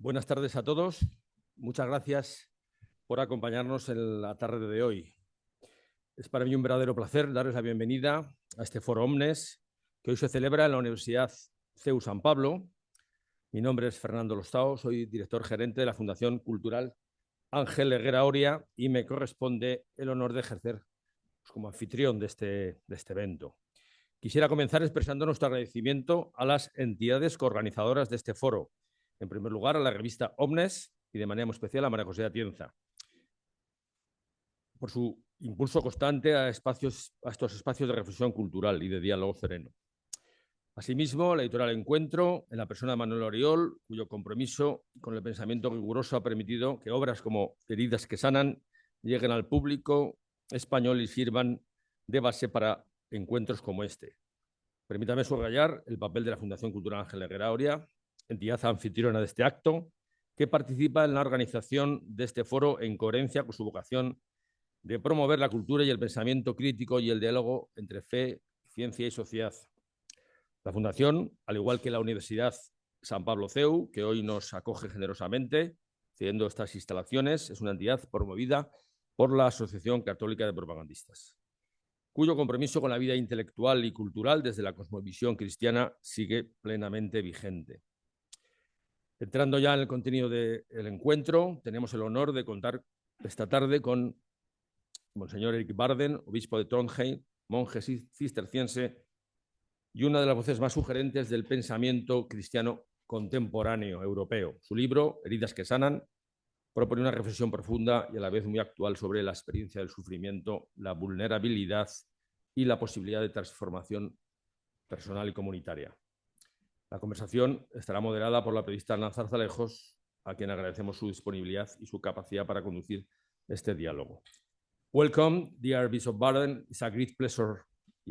Buenas tardes a todos. Muchas gracias por acompañarnos en la tarde de hoy. Es para mí un verdadero placer darles la bienvenida a este Foro Omnes que hoy se celebra en la Universidad CEU San Pablo. Mi nombre es Fernando Lostao, soy director gerente de la Fundación Cultural Ángel Helguera Oria y me corresponde el honor de ejercer como anfitrión de este evento. Quisiera comenzar expresando nuestro agradecimiento a las entidades coorganizadoras de este foro. En primer lugar, a la revista Omnes y de manera muy especial a María José Atienza, por su impulso constante a estos espacios de reflexión cultural y de diálogo sereno. Asimismo, la editorial Encuentro, en la persona de Manuel Oriol, cuyo compromiso con el pensamiento riguroso ha permitido que obras como Heridas que sanan lleguen al público español y sirvan de base para encuentros como este. Permítame subrayar el papel de la Fundación Cultural Ángel Helguera Oria, entidad anfitriona de este acto, que participa en la organización de este foro en coherencia con su vocación de promover la cultura y el pensamiento crítico y el diálogo entre fe, ciencia y sociedad. La Fundación, al igual que la Universidad San Pablo CEU, que hoy nos acoge generosamente, cediendo estas instalaciones, es una entidad promovida por la Asociación Católica de Propagandistas, cuyo compromiso con la vida intelectual y cultural desde la cosmovisión cristiana sigue plenamente vigente. Entrando ya en el contenido del encuentro, tenemos el honor de contar esta tarde con Monseñor Erik Barden, obispo de Trondheim, monje cisterciense y una de las voces más sugerentes del pensamiento cristiano contemporáneo europeo. Su libro, Heridas que sanan, propone una reflexión profunda y a la vez muy actual sobre la experiencia del sufrimiento, la vulnerabilidad y la posibilidad de transformación personal y comunitaria. La conversación estará moderada por la periodista Ana Zarzalejos, a quien agradecemos su disponibilidad y su capacidad para conducir este diálogo. Welcome, dear Bishop Barden. It's a great pleasure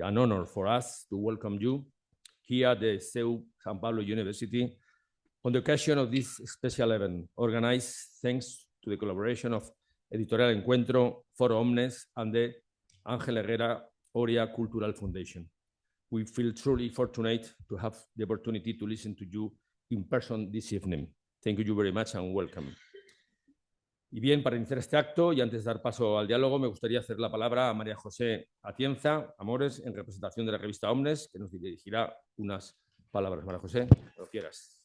and honor for us to welcome you here at the CEU San Pablo University on the occasion of this special event, organized thanks to the collaboration of Editorial Encuentro, Foro Omnes, and the Ángel Helguera Oria Cultural Foundation. We feel truly fortunate to have the opportunity to listen to you in person this evening. Thank you very much and welcome. Y bien, para iniciar este acto y antes de dar paso al diálogo, me gustaría hacer la palabra a María José Atienza Amores, en representación de la revista Omnes, que nos dirigirá unas palabras. María José, lo quieras.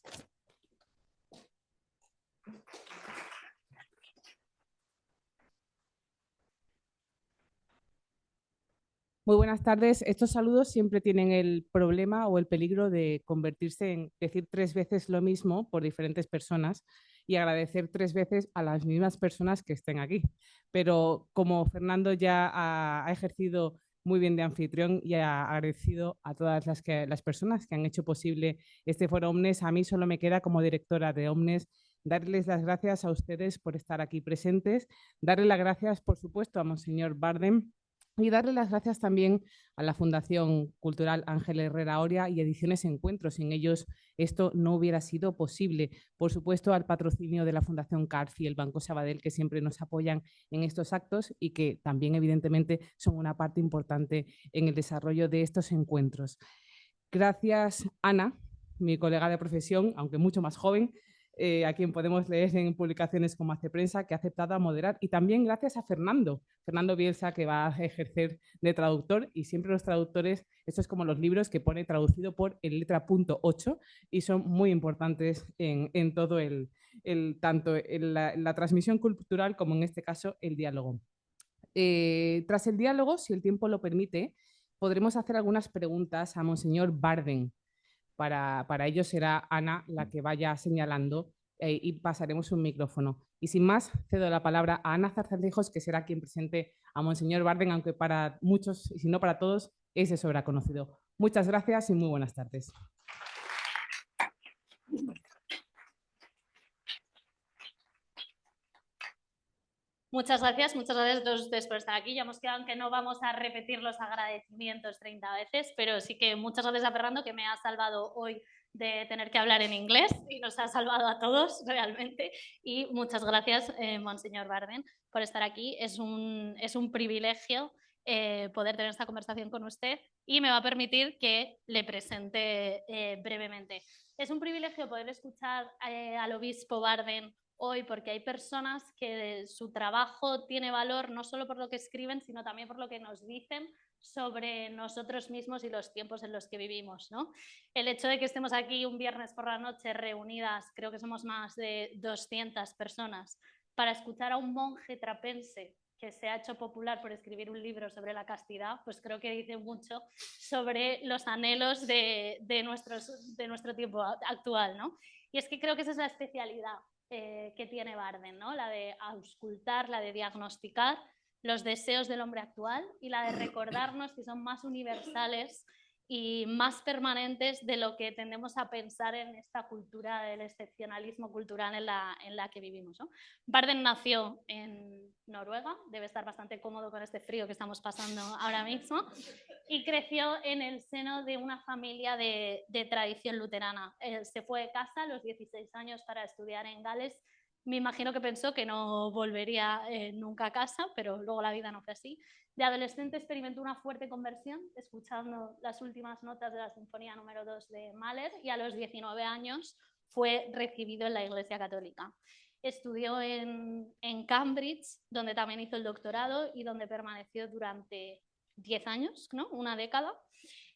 Muy buenas tardes. Estos saludos siempre tienen el problema o el peligro de convertirse en decir 3 veces lo mismo por diferentes personas y agradecer 3 veces a las mismas personas que estén aquí. Pero como Fernando ya ha ejercido muy bien de anfitrión y ha agradecido a todas las personas que han hecho posible este foro Omnes, a mí solo me queda como directora de Omnes darles las gracias a ustedes por estar aquí presentes, darles las gracias, por supuesto, a Monseñor Barden, y darle las gracias también a la Fundación Cultural Ángel Helguera Oria y Ediciones Encuentro. Sin ellos esto no hubiera sido posible. Por supuesto, al patrocinio de la Fundación CARF y el Banco Sabadell, que siempre nos apoyan en estos actos y que también, evidentemente, son una parte importante en el desarrollo de estos encuentros. Gracias, Ana, mi colega de profesión, aunque mucho más joven, a quien podemos leer en publicaciones como Hace Prensa, que ha aceptado a moderar. Y también gracias a Fernando Bielsa, que va a ejercer de traductor. Y siempre los traductores, esto es como los libros que pone traducido por el letra .8 y son muy importantes en todo tanto en la transmisión cultural como en este caso el diálogo. Tras el diálogo, si el tiempo lo permite, podremos hacer algunas preguntas a Monseñor Barden. Para ello será Ana la que vaya señalando y pasaremos un micrófono. Y sin más, cedo la palabra a Ana Zarzalejos, que será quien presente a Monseñor Barden, aunque para muchos, y si no para todos, es de sobra conocido. Muchas gracias y muy buenas tardes. Muchas gracias a todos ustedes por estar aquí. Ya hemos quedado en que no vamos a repetir los agradecimientos 30 veces, pero sí que muchas gracias a Fernando, que me ha salvado hoy de tener que hablar en inglés y nos ha salvado a todos realmente. Y muchas gracias, Monseñor Barden, por estar aquí. Es un privilegio poder tener esta conversación con usted y me va a permitir que le presente brevemente. Es un privilegio poder escuchar al obispo Barden hoy, porque hay personas que su trabajo tiene valor no solo por lo que escriben, sino también por lo que nos dicen sobre nosotros mismos y los tiempos en los que vivimos, ¿no? El hecho de que estemos aquí un viernes por la noche reunidas, creo que somos más de 200 personas, para escuchar a un monje trapense que se ha hecho popular por escribir un libro sobre la castidad, pues creo que dice mucho sobre los anhelos de nuestro tiempo actual, ¿no? Y es que creo que esa es la especialidad que tiene Barden, ¿no? La de auscultar, la de diagnosticar los deseos del hombre actual y la de recordarnos que son más universales y más permanentes de lo que tendemos a pensar en esta cultura del excepcionalismo cultural en la que vivimos, ¿no? Barden nació en Noruega, debe estar bastante cómodo con este frío que estamos pasando ahora mismo, y creció en el seno de una familia de tradición luterana. Se fue de casa a los 16 años para estudiar en Gales. Me imagino que pensó que no volvería nunca a casa, pero luego la vida no fue así. De adolescente experimentó una fuerte conversión, escuchando las últimas notas de la Sinfonía número 2 de Mahler, y a los 19 años fue recibido en la Iglesia Católica. Estudió en Cambridge, donde también hizo el doctorado y donde permaneció durante 10 años, ¿no? Una década,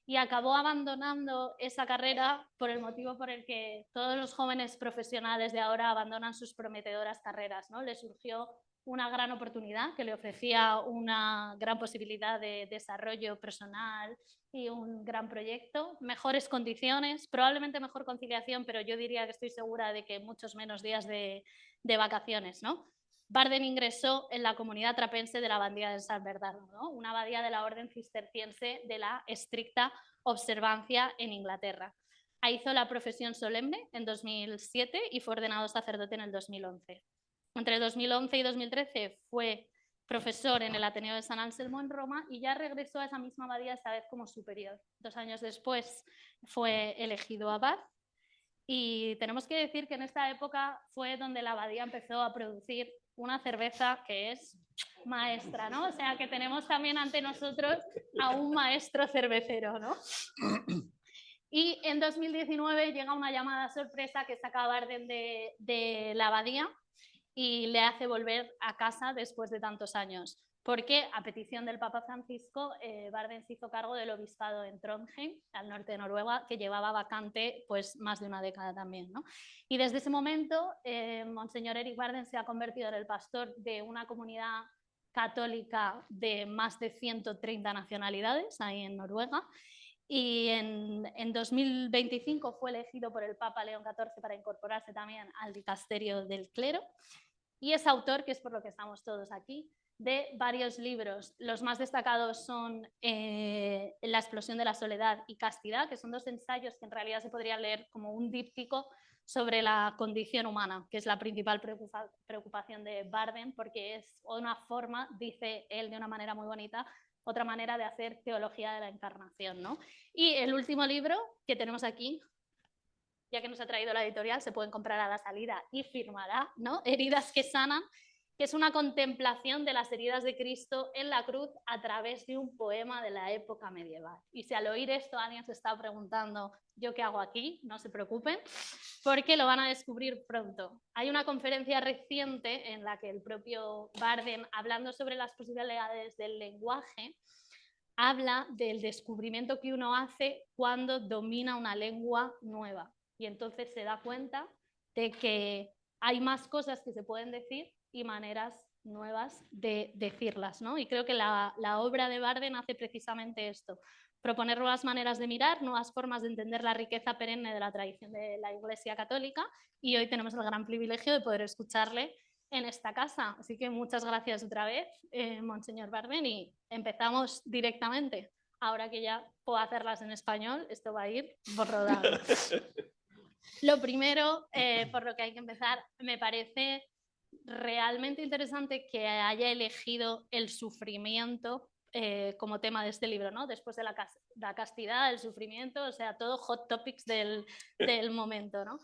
y acabó abandonando esa carrera por el motivo por el que todos los jóvenes profesionales de ahora abandonan sus prometedoras carreras, ¿no? Le surgió una gran oportunidad que le ofrecía una gran posibilidad de desarrollo personal y un gran proyecto, mejores condiciones, probablemente mejor conciliación, pero yo diría que estoy segura de que muchos menos días de vacaciones, ¿no? Barden ingresó en la comunidad trapense de la Abadía de San Bernardo, ¿no? Una abadía de la orden cisterciense de la estricta observancia en Inglaterra. Ahí hizo la profesión solemne en 2007 y fue ordenado sacerdote en el 2011. Entre 2011 y 2013 fue profesor en el Ateneo de San Anselmo en Roma y ya regresó a esa misma abadía, esta vez como superior. 2 años después fue elegido abad. Y tenemos que decir que en esta época fue donde la abadía empezó a producir una cerveza que es maestra, ¿no? O sea, que tenemos también ante nosotros a un maestro cervecero, ¿no? Y en 2019 llega una llamada sorpresa que saca a Barden de la abadía y le hace volver a casa después de tantos años. Porque a petición del Papa Francisco, Barden se hizo cargo del obispado en Trondheim, al norte de Noruega, que llevaba vacante pues, más de una década también, ¿no? Y desde ese momento, Monseñor Erik Barden se ha convertido en el pastor de una comunidad católica de más de 130 nacionalidades ahí en Noruega. Y en 2025 fue elegido por el Papa León XIV para incorporarse también al dicasterio del clero. Y es autor, que es por lo que estamos todos aquí, de varios libros. Los más destacados son La explosión de la soledad y Castidad, que son 2 ensayos que en realidad se podrían leer como un díptico sobre la condición humana, que es la principal preocupación de Barden, porque es una forma, dice él de una manera muy bonita, otra manera de hacer teología de la encarnación, ¿no? Y el último libro que tenemos aquí, ya que nos ha traído la editorial, se pueden comprar a la salida y firmará, ¿no? Heridas que sanan, que es una contemplación de las heridas de Cristo en la cruz a través de un poema de la época medieval. Y si al oír esto alguien se está preguntando, ¿yo qué hago aquí? No se preocupen, porque lo van a descubrir pronto. Hay una conferencia reciente en la que el propio Barden, hablando sobre las posibilidades del lenguaje, habla del descubrimiento que uno hace cuando domina una lengua nueva. Y entonces se da cuenta de que hay más cosas que se pueden decir y maneras nuevas de decirlas, ¿no? Y creo que la obra de Barden hace precisamente esto, proponer nuevas maneras de mirar, nuevas formas de entender la riqueza perenne de la tradición de la Iglesia Católica, y hoy tenemos el gran privilegio de poder escucharle en esta casa. Así que muchas gracias otra vez, Monseñor Barden, y empezamos directamente. Ahora que ya puedo hacerlas en español, esto va a ir por rodado. Lo primero, por lo que hay que empezar, me parece realmente interesante que haya elegido el sufrimiento como tema de este libro, ¿no? Después de la castidad, el sufrimiento, o sea, todo hot topics del momento, ¿no?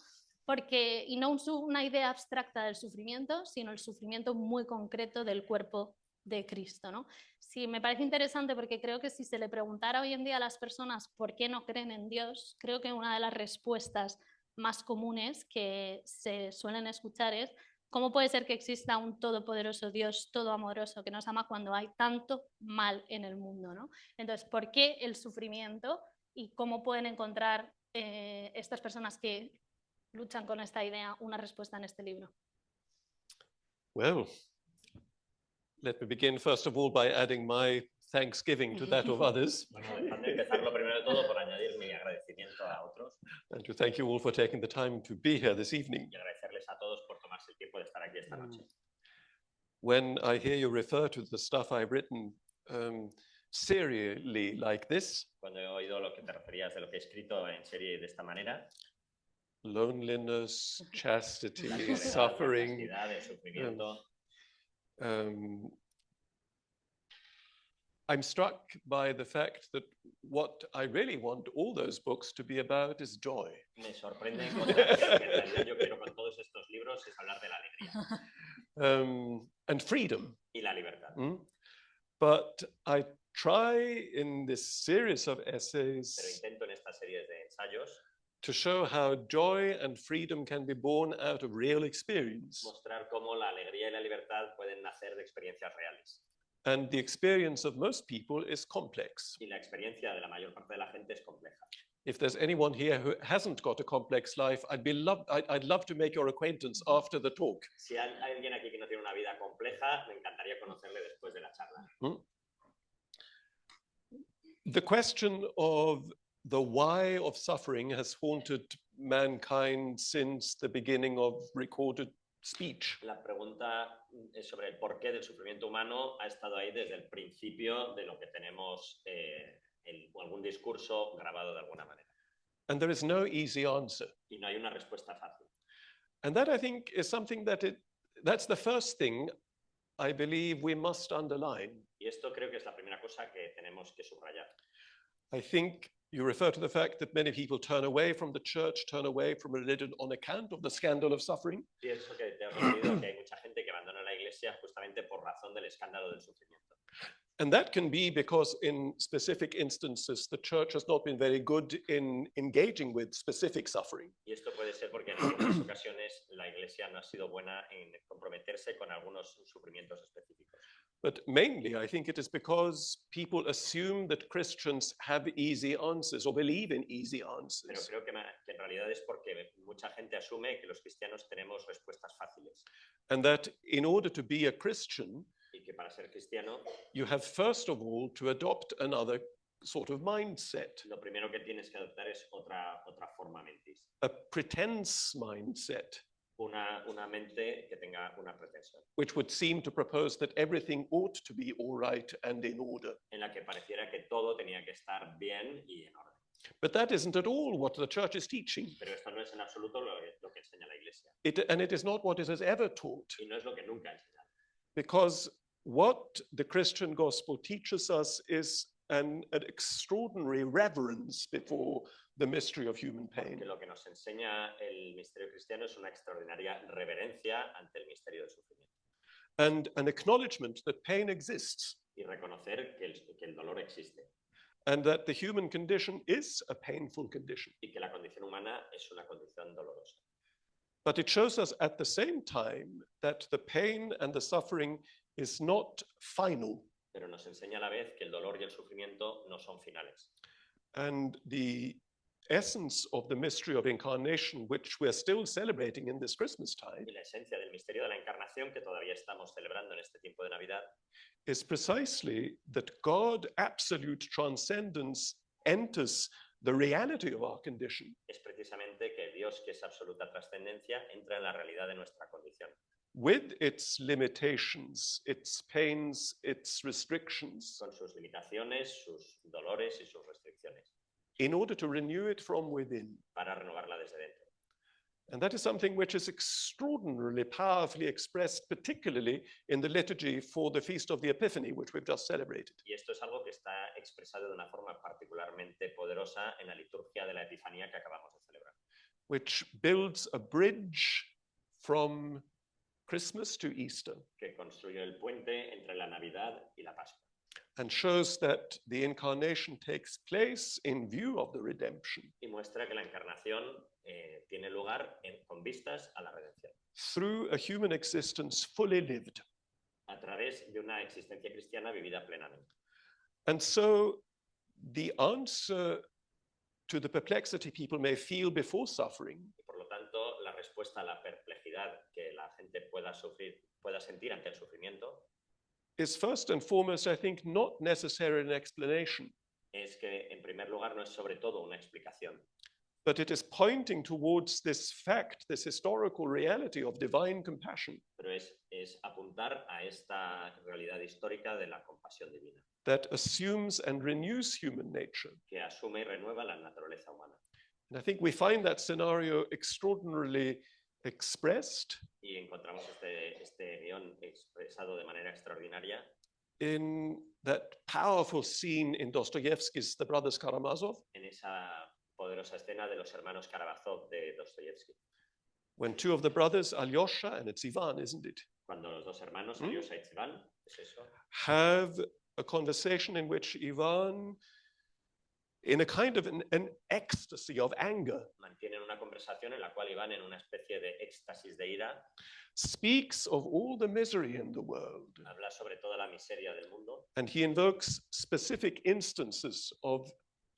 Porque, y no una idea abstracta del sufrimiento, sino el sufrimiento muy concreto del cuerpo de Cristo, ¿no? Sí, me parece interesante porque creo que si se le preguntara hoy en día a las personas por qué no creen en Dios, creo que una de las respuestas más comunes que se suelen escuchar es: ¿cómo puede ser que exista un todopoderoso Dios, todo amoroso, que nos ama cuando hay tanto mal en el mundo, ¿no? Entonces, ¿por qué el sufrimiento y cómo pueden encontrar estas personas que luchan con esta idea una respuesta en este libro? Well, let me begin first of all by adding my thanksgiving to that of others. Bueno, dejadme empezar lo primero de todo por añadir mi agradecimiento a otros And to thank you all for taking the time to be here this evening. y agradecerles a todos por tomarse el tiempo de estar aquí esta noche. When I hear you refer to the stuff I've written serially like this, Cuando he oído lo que te referías de lo que he escrito en serie de esta manera, loneliness, la chastity, soledad, suffering, la castidad, el sufrimiento, I'm struck by the fact that what I really want all those books to be about is joy. me sorprende encontrar que en realidad yo quiero con todos estos libros es hablar de la alegría And freedom. y la libertad. But I try in this series of Pero essays intento en esta serie de ensayos to show how joy and freedom can be born out of real experience. mostrar cómo la alegría y la libertad pueden nacer de experiencias reales. And the experience of most people is complex. Y la experiencia de la mayor parte de la gente es compleja. If there's anyone here who hasn't got a complex life, I'd love to make your acquaintance after the talk. Si hay alguien aquí que no tiene una vida compleja, me encantaría conocerle después de la charla. The question of the why of suffering has haunted mankind since the beginning of recorded speech. La pregunta sobre el porqué del sufrimiento humano ha estado ahí desde el principio de lo que tenemos algún discurso grabado de alguna manera. And there is no easy answer. Y no hay una respuesta fácil. And that, I think, is something that's the first thing I believe we must underline. Y esto creo que es la primera cosa que tenemos que subrayar. I think you refer to the fact that many people turn away from the church, turn away from religion on account of the scandal of suffering. Pienso que te has referido que hay mucha gente que abandona la iglesia justamente por razón del escándalo del sufrimiento. And that can be because in specific instances, the church has not been very good in engaging with specific suffering. Y esto puede ser porque en algunas ocasiones la iglesia no ha sido buena en comprometerse con algunos sufrimientos específicos. But mainly, I think it is because people assume that Christians have easy answers or believe in easy Pero answers. creo que en realidad es porque mucha gente asume que los cristianos tenemos respuestas fáciles And that in order to be a Christian, y que para ser cristiano you have first of all to adopt another sort of mindset, lo primero que tienes que adoptar es otra forma mentis, a pretense mindset, una mente que tenga una pretensión, which would seem to propose that everything ought to be all right and in order. en la que pareciera que todo tenía que estar bien y en orden. But that isn't at all what the church is teaching. Pero esto no es en absoluto lo que enseña la iglesia And it is not what it has ever taught. y no es lo que nunca ha enseñado. Because what the Christian gospel teaches us is an extraordinary reverence before the mystery of human pain. Que lo que nos enseña el misterio cristiano es una extraordinaria reverencia ante el misterio del sufrimiento And an acknowledgement that pain exists y reconocer que el dolor existe and that the human condition is a painful condition. y que la condición humana es una condición dolorosa. But it shows us at the same time that the pain and the suffering is not final. Pero nos enseña a la vez que el dolor y el sufrimiento no son finales. And the essence of the mystery of incarnation, which we're still celebrating in this Christmas Y tide, la esencia del misterio de la encarnación que todavía estamos celebrando en este tiempo de Navidad is precisely that God, absolute transcendence, enters the reality of our condition es precisamente que Dios, que es absoluta trascendencia, entra en la realidad de nuestra condición, with its limitations, its pains, its restrictions, con sus limitaciones, sus dolores y sus restricciones, in order to renew it from within. para renovarla desde dentro. And that is something which is extraordinarily powerfully expressed, particularly in the liturgy for the Feast of the Epiphany, which we've just celebrated. Y esto es algo que está expresado de una forma particularmente poderosa en la liturgia de la Epifanía que acabamos de celebrar, Which builds a bridge from Christmas to Easter. que construye el puente entre la Navidad y la Pascua. and shows that the incarnation takes place in view of the redemption Y muestra que la encarnación tiene lugar con vistas a la redención, through a human existence fully lived. a través de una existencia cristiana vivida plenamente. And so the answer to the perplexity people may feel before suffering Y por lo tanto, la respuesta a la perplejidad que la gente pueda sentir ante el sufrimiento is first and foremost, I think, not necessarily an explanation, es que, en primer lugar, no es sobre todo una explicación, but it is pointing towards this fact, this historical reality of divine compassion pero es apuntar a esta realidad histórica de la compasión divina, that assumes and renews human nature. que asume y renueva la naturaleza humana. And I think we find that scenario extraordinarily expressed Y encontramos este guión expresado de manera extraordinaria in that powerful scene in Dostoevsky's The Brothers Karamazov, en esa poderosa escena de los hermanos Karamazov de Dostoyevsky, when two of the brothers, Alyosha, and it's Ivan, isn't it, cuando los dos hermanos, Alyosha y Tsivan, es eso, have a conversation in which Ivan, in a kind of an ecstasy of anger, mantienen una conversación en la cual Iván, en una especie de éxtasis de ira, speaks of all the misery in the world. habla sobre toda la miseria del mundo And he invokes specific instances of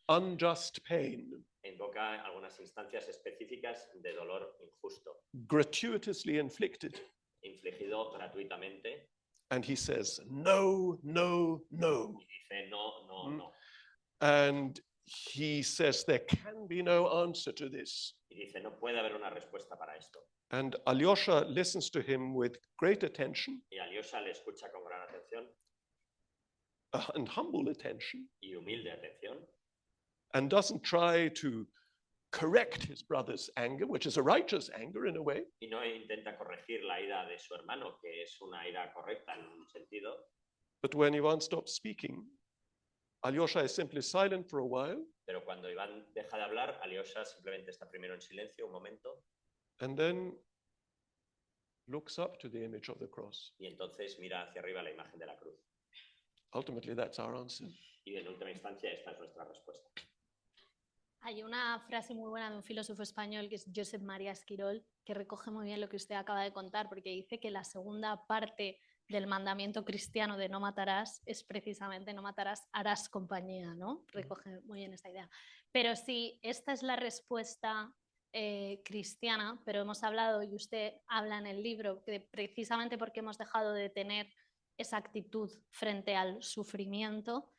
unjust pain, e invoca algunas instancias específicas de dolor injusto, gratuitously inflicted. infligido gratuitamente, And he says, no, no, no. y dice no, no, no. And he says, there can be no answer to this. Y dice, no puede haber una respuesta para esto. And Alyosha listens to him with great attention Y Alyosha le escucha con gran atención and humble attention, y humilde atención, and doesn't try to correct his brother's anger, which is a righteous anger in a way, y no intenta corregir la ira de su hermano, que es una ira correcta en un sentido, but when Ivan stops speaking, Alyosha is simply silent for a while, pero cuando Iván deja de hablar, Alyosha simplemente está primero en silencio un momento and then looks up to the image of the cross. y entonces mira hacia arriba la imagen de la cruz. Ultimately, that's our answer. Y en última instancia esta es nuestra respuesta. Hay una frase muy buena de un filósofo español que es Josep María Esquirol, que recoge muy bien lo que usted acaba de contar, porque dice que la segunda parte del mandamiento cristiano de no matarás es precisamente no matarás, harás compañía, ¿no? Recoge muy bien esta idea. Pero si esta es la respuesta cristiana, pero hemos hablado, y usted habla en el libro, que precisamente porque hemos dejado de tener esa actitud frente al sufrimiento,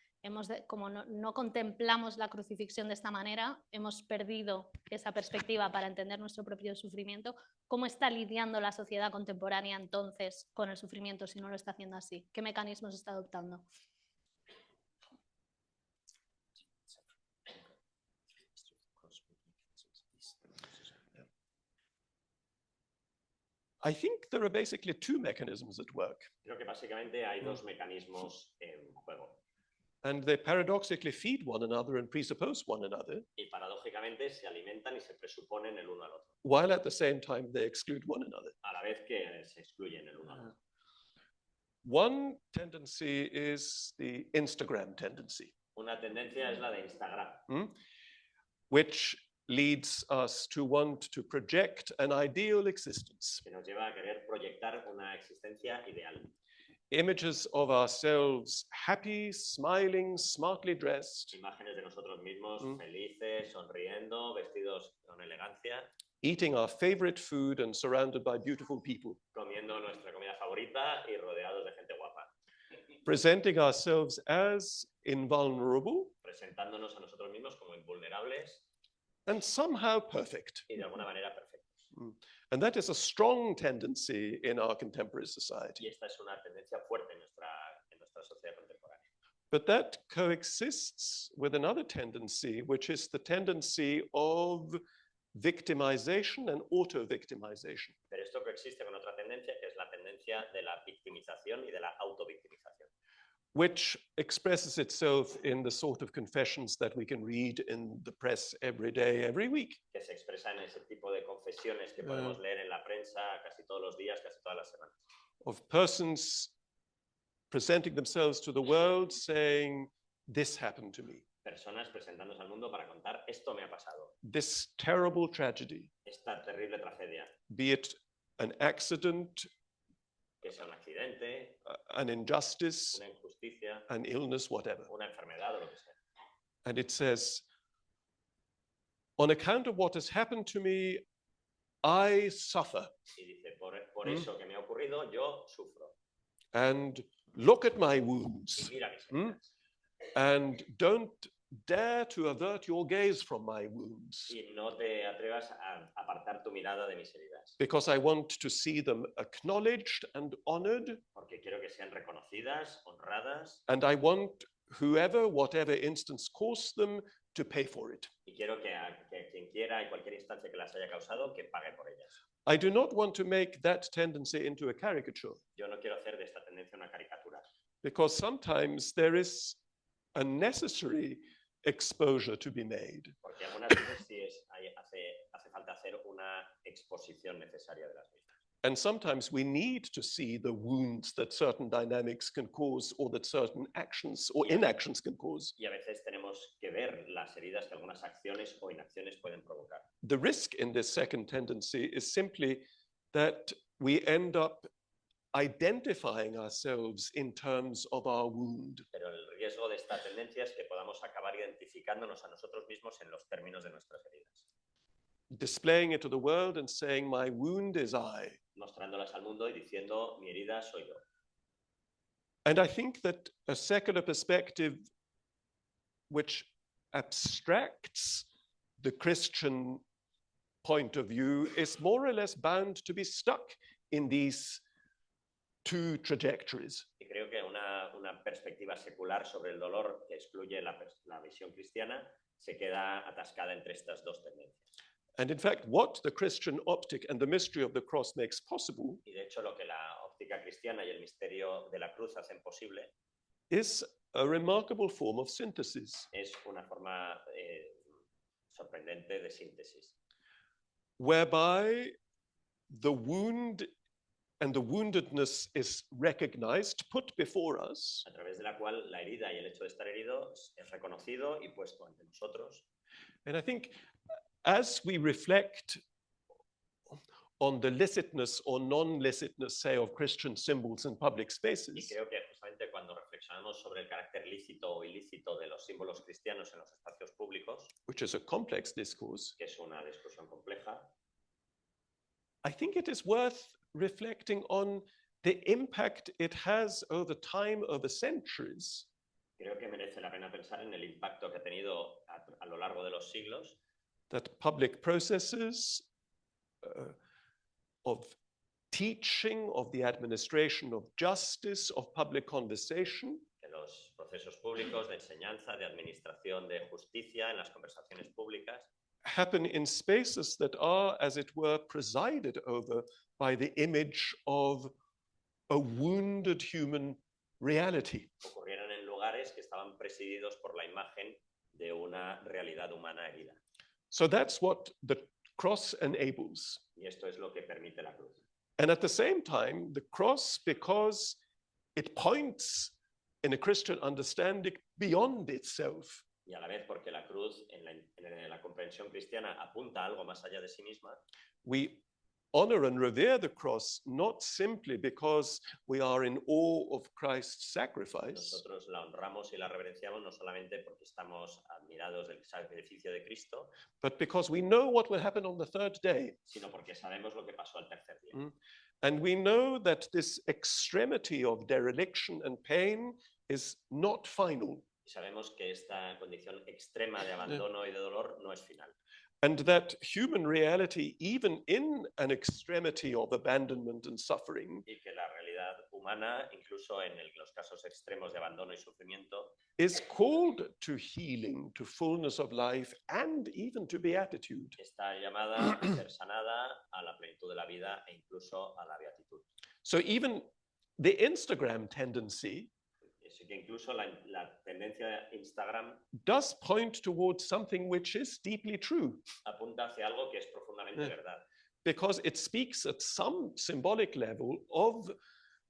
como no contemplamos la crucifixión de esta manera, hemos perdido esa perspectiva para entender nuestro propio sufrimiento. ¿Cómo está lidiando la sociedad contemporánea entonces con el sufrimiento si no lo está haciendo así? ¿Qué mecanismos está adoptando? I think there are basically two mechanisms at work, Creo que básicamente hay dos mecanismos en juego and they paradoxically feed one another and presuppose one another, y paradójicamente se alimentan y se presuponen el uno al otro, while at the same time they exclude one another. a la vez que se excluyen el uno al otro. One tendency is the Instagram tendency, Una tendencia es la de Instagram, which leads us to want to project an ideal existence. que nos lleva a querer proyectar una existencia ideal. Images of ourselves happy, smiling, smartly dressed, Imágenes de nosotros mismos felices, sonriendo, vestidos con elegancia, eating our favorite food and surrounded by beautiful people, comiendo nuestra comida favorita y rodeados de gente guapa, presenting ourselves as invulnerable presentándonos a nosotros mismos como invulnerables and somehow perfect. y de alguna manera perfectos. And that is a strong tendency in our contemporary Y society. esta es una tendencia fuerte en nuestra sociedad contemporánea. But that coexists with another tendency, which is the tendency of victimization and auto-victimization. Pero esto coexiste con otra tendencia, que es la tendencia de la victimización y de la autovictimización, Which expresses itself in the sort of confessions that we can read in the press every day, every week. que se expresa en ese tipo de confesiones que podemos leer en la prensa casi todos los días, casi todas las semanas. Of persons presenting themselves to the world saying, this happened to me. Personas presentándose al mundo para contar, esto me ha pasado, This terrible tragedy, esta terrible tragedia, be it an accident, que sea un accidente, an injustice, una injusticia, an illness, whatever. una enfermedad o lo que sea. And it says, on account of what has happened to me, I suffer. Y dice, por eso que me ha ocurrido, yo sufro. And look at my Y wounds. mira mis heridas. And don't dare to avert your gaze from my wounds, Y no te atrevas a apartar tu mirada de mis heridas, because I want to see them acknowledged and honored. porque quiero que sean reconocidas, honradas, And I want whoever, whatever instance caused them, to pay for it. y quiero que quien quiera, en cualquier instancia que las haya causado, que pague por ellas. I do not want to make that tendency into a caricature, Yo no quiero hacer de esta tendencia una caricatura, because sometimes there is a necessary exposure to be made. porque algunas veces sí hace falta hacer una exposición necesaria de las mismas. And sometimes we need to see the wounds that certain dynamics can cause, or that certain actions or inactions can cause. Y a veces tenemos que ver las heridas que algunas acciones o inacciones pueden provocar. The risk in this second tendency is simply that we end up identifying ourselves in terms of our wound. Pero el riesgo de esta tendencia es que podamos acabar identificándonos a nosotros mismos en los términos de nuestras heridas, Displaying it to the world and saying, my wound is I. mostrándolas al mundo y diciendo, mi herida soy yo. And I think that a secular perspective which abstracts the Christian point of view is more or less bound to be stuck in these two trajectories. Y creo que una perspectiva secular sobre el dolor que excluye la visión cristiana se queda atascada entre estas dos tendencias. And in fact, what the Christian optic and the mystery of the cross makes possible Y de hecho lo que la óptica cristiana y el misterio de la cruz hacen posible is a remarkable form of synthesis, es una forma sorprendente de síntesis, whereby the wound and the woundedness is recognized, put before us, a través de la cual la herida y el hecho de estar herido es reconocido y puesto ante nosotros. and I think as we reflect on the licitness or non-licitness, say, of Christian symbols in public Y spaces, creo que justamente cuando reflexionamos sobre el carácter lícito o ilícito de los símbolos cristianos en los espacios públicos, which is a complex discourse, que es una discusión compleja, I think it is worth reflecting on the impact it has over time, over centuries, creo que merece la pena pensar en el impacto que ha tenido a lo largo de los siglos that public processes of teaching, of the administration of justice, of public conversation, que los procesos públicos de enseñanza, de administración de justicia en las conversaciones públicas happen in spaces that are, as it were, presided over by the image of a wounded human reality. ocurrieron en lugares que estaban presididos por la imagen de una realidad humana herida. So that's what the cross enables. Y esto es lo que permite la cruz. And at the same time, the cross, because it points in a Christian understanding beyond itself, Y a la vez porque la cruz en la comprensión cristiana apunta a algo más allá de sí misma, we honor and revere the cross not simply because we are in awe of Christ's sacrifice, nosotros la honramos y la reverenciamos no solamente porque estamos admirados del sacrificio de Cristo, but because we know what will happen on the third day. sino porque sabemos lo que pasó al tercer día. And we know that this extremity of dereliction and pain is not final, Y sabemos que esta condición extrema de abandono y de dolor no es final. and that human reality, even in an extremity of abandonment and suffering, Y que la realidad humana, incluso en los casos extremos de abandono y sufrimiento, is called to healing, to fullness of life, and even to beatitude. está llamada a ser sanada, a la plenitud de la vida e incluso a la beatitud. So even the Instagram tendency Así que incluso la tendencia de Instagram does point towards something which is deeply true, apunta hacia algo que es profundamente verdad, because it speaks at some symbolic level of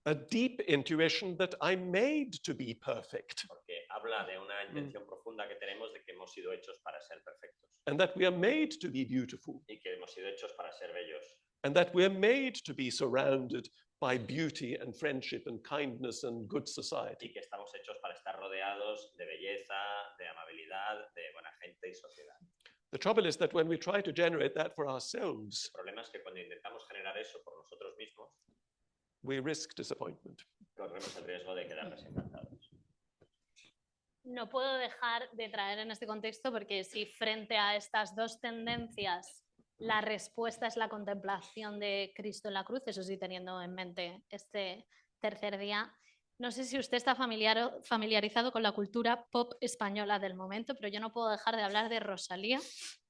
a deep intuition that I'm made to be perfect, porque habla de una intención profunda que tenemos de que hemos sido hechos para ser perfectos and that we are made to be beautiful, y que hemos sido hechos para ser bellos and that we're made to be surrounded by beauty and friendship and kindness and good society. y que estamos hechos para estar rodeados de belleza, de amabilidad, de buena gente y sociedad. The trouble is that when we try to generate that for ourselves, El problema es que cuando intentamos generar eso por nosotros mismos, we risk disappointment. corremos el riesgo de quedar desencantados. No puedo dejar de traer en este contexto porque si frente a estas dos tendencias la respuesta es la contemplación de Cristo en la cruz, eso sí teniendo en mente este tercer día, no sé si usted está familiarizado con la cultura pop española del momento, pero yo no puedo dejar de hablar de Rosalía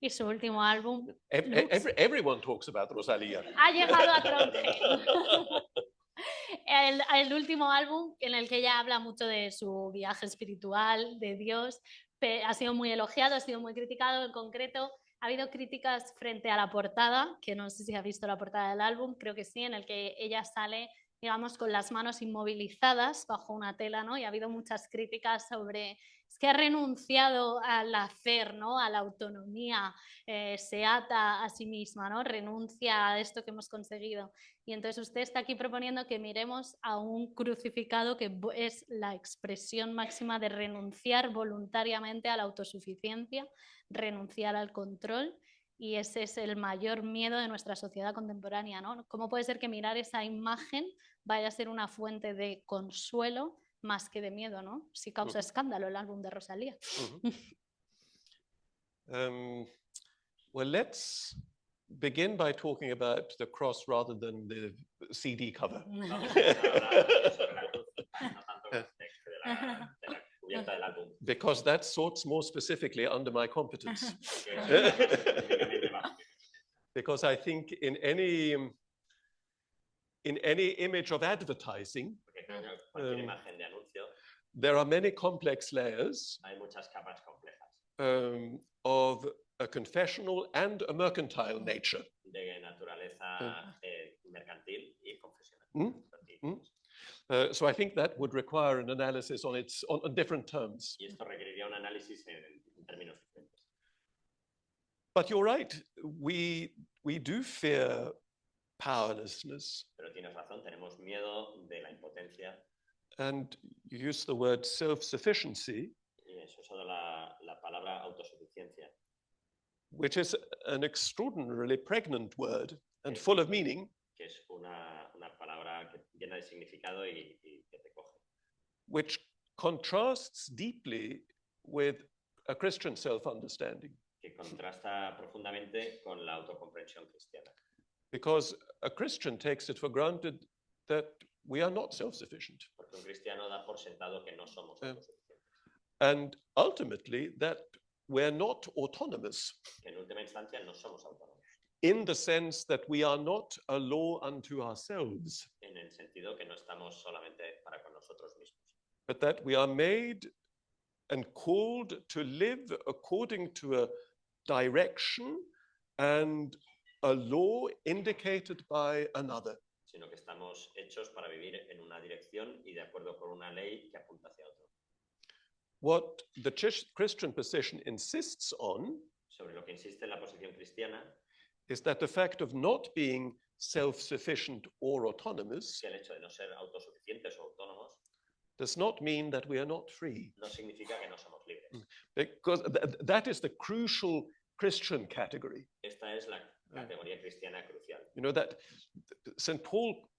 y su último álbum. Everyone talks about Rosalía. Ha llegado a Trondheim. El último álbum en el que ella habla mucho de su viaje espiritual, de Dios, ha sido muy elogiado, ha sido muy criticado. En concreto, ha habido críticas frente a la portada, que no sé si ha visto la portada del álbum, creo que sí, en el que ella sale, digamos, con las manos inmovilizadas bajo una tela, ¿no? Y ha habido muchas críticas sobre, es que ha renunciado al hacer, ¿no? A la autonomía, se ata a sí misma, ¿no? Renuncia a esto que hemos conseguido. Y entonces usted está aquí proponiendo que miremos a un crucificado que es la expresión máxima de renunciar voluntariamente a la autosuficiencia, renunciar al control. Y ese es el mayor miedo de nuestra sociedad contemporánea, ¿no? ¿Cómo puede ser que mirar esa imagen vaya a ser una fuente de consuelo más que de miedo, ¿no? Si causa escándalo el álbum de Rosalía. Well, let's begin by talking about the cross rather than the CD cover. Because that sorts more specifically under my competence. Because I think in any image of advertising, there are many complex layers of a confessional and a mercantile nature. So I think that would require an analysis on different terms. But you're right, we do fear powerlessness. Pero tienes razón, tenemos miedo de la impotencia. And you use the word self-sufficiency. Y eso es la palabra autosuficiencia. Which is an extraordinarily pregnant word and full of meaning. Que es una palabra llena de significado y que te coge. Which contrasts deeply with a Christian self-understanding. Que contrasta profundamente con la autocomprensión cristiana. Because a Christian takes it for granted that we are not self-sufficient. Porque un cristiano da por sentado que no somos autosuficientes. And ultimately that we're not autonomous. Que en última instancia no somos autónomos. In the sense that we are not a law unto ourselves. En el sentido que no estamos solamente para con nosotros mismos. But that we are made and called to live according to a direction and a law indicated by another. Sino que estamos hechos para vivir en una dirección y de acuerdo con una ley que apunta hacia otro. What the Christian position insists on sobre lo que insiste la posición cristiana is that the fact of not being self-sufficient or autonomous que el hecho de no ser autosuficientes o autónomos does not mean that we are not free. No significa que no somos libres. Because that is the crucial Christian category. Esta es la categoría cristiana crucial. You know that St. Paul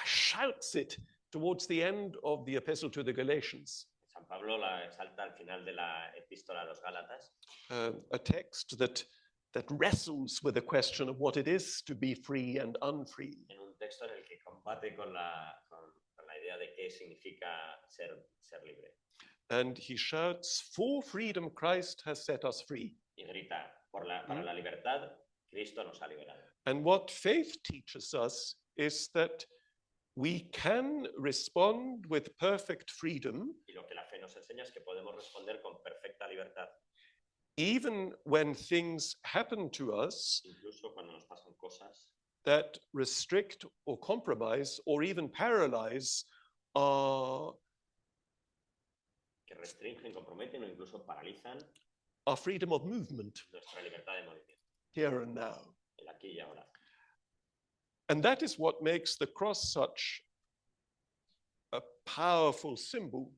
shouts it towards the end of the epistle to the Galatians. San Pablo la exalta al final de la epístola a los Gálatas. A text that wrestles with the question of what it is to be free and unfree. En un texto en el que combate con la idea de qué significa ser libre. And he shouts, "For freedom Christ has set us free." Y grita, para la libertad Cristo nos ha liberado. And what faith teaches us is that we can respond with perfect freedom. Y lo que la fe nos enseña es que podemos responder con perfecta libertad. Even when things happen to us incluso cuando nos pasan cosas that restrict or compromise or even paralyze our que restringen, comprometen o incluso paralizan freedom of movement nuestra libertad de movimiento, here and now. el aquí y ahora. And that is what makes the cross such a powerful symbol,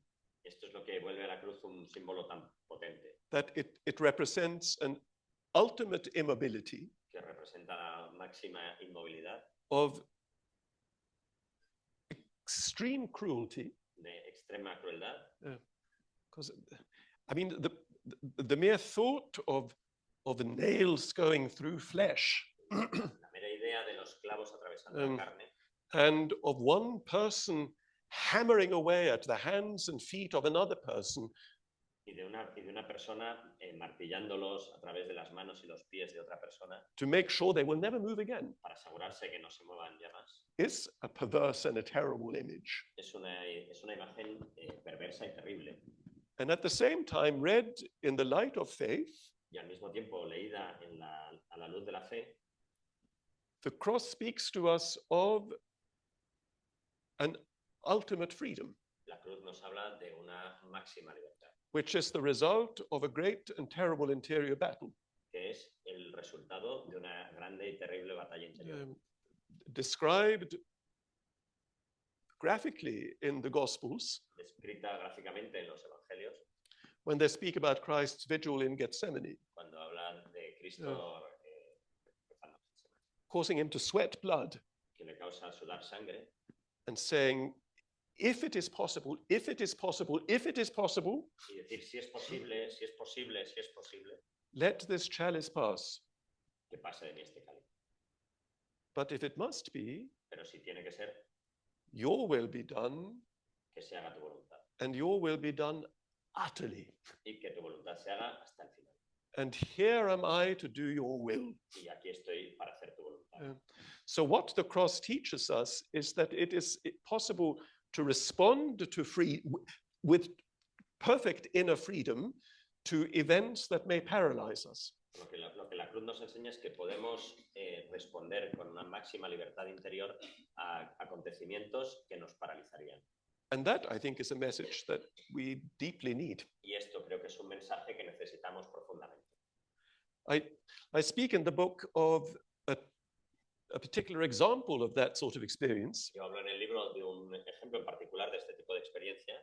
Esto es lo que vuelve a la cruz un símbolo tan potente, that it represents an ultimate immobility que representa la máxima inmovilidad, of extreme cruelty. de extrema crueldad, Because, I mean, the mere thought of the nails going through flesh la mera idea de los clavos atravesando la carne and of one person hammering away at the hands and feet of another person y de una persona martillándolos a través de las manos y los pies de otra persona to make sure they will never move again para asegurarse que no se muevan ya más. is a perverse and a terrible image. Es una imagen perversa y terrible. And at the same time, read in the light of faith, Y al mismo tiempo leída a la luz de la fe, the cross speaks to us of an ultimate freedom, la cruz nos habla de una máxima libertad, which is the result of a great and terrible interior battle, que es el resultado de una grande y terrible batalla interior, described graphically in the Gospels descrita gráficamente en los evangelios, when they speak about Christ's vigil in Gethsemane, cuando hablan de Cristo causing him to sweat blood que le causa sudar sangre and saying, if it is possible, if it is possible, if it is possible, y decir si es posible, si es posible, si es posible, let this chalice pass. que pase de mí este cáliz. But if it must be, Pero si tiene que ser, your will be done, que se haga tu voluntad and your will be done utterly. y que tu voluntad se haga hasta el final. And here am I to do your will. Y aquí estoy para hacer tu voluntad. So what the cross teaches us is that it is possible to respond to with perfect inner freedom to events that may paralyze us. Lo que la cruz nos enseña es que podemos responder con una máxima libertad interior a acontecimientos que nos paralizarían. And that, I think, is a message that we deeply need. Y esto creo que es un mensaje que necesitamos profundamente. I speak in the book of a particular example of that sort of experience, Yo hablo en el libro de un ejemplo en particular de este tipo de experiencia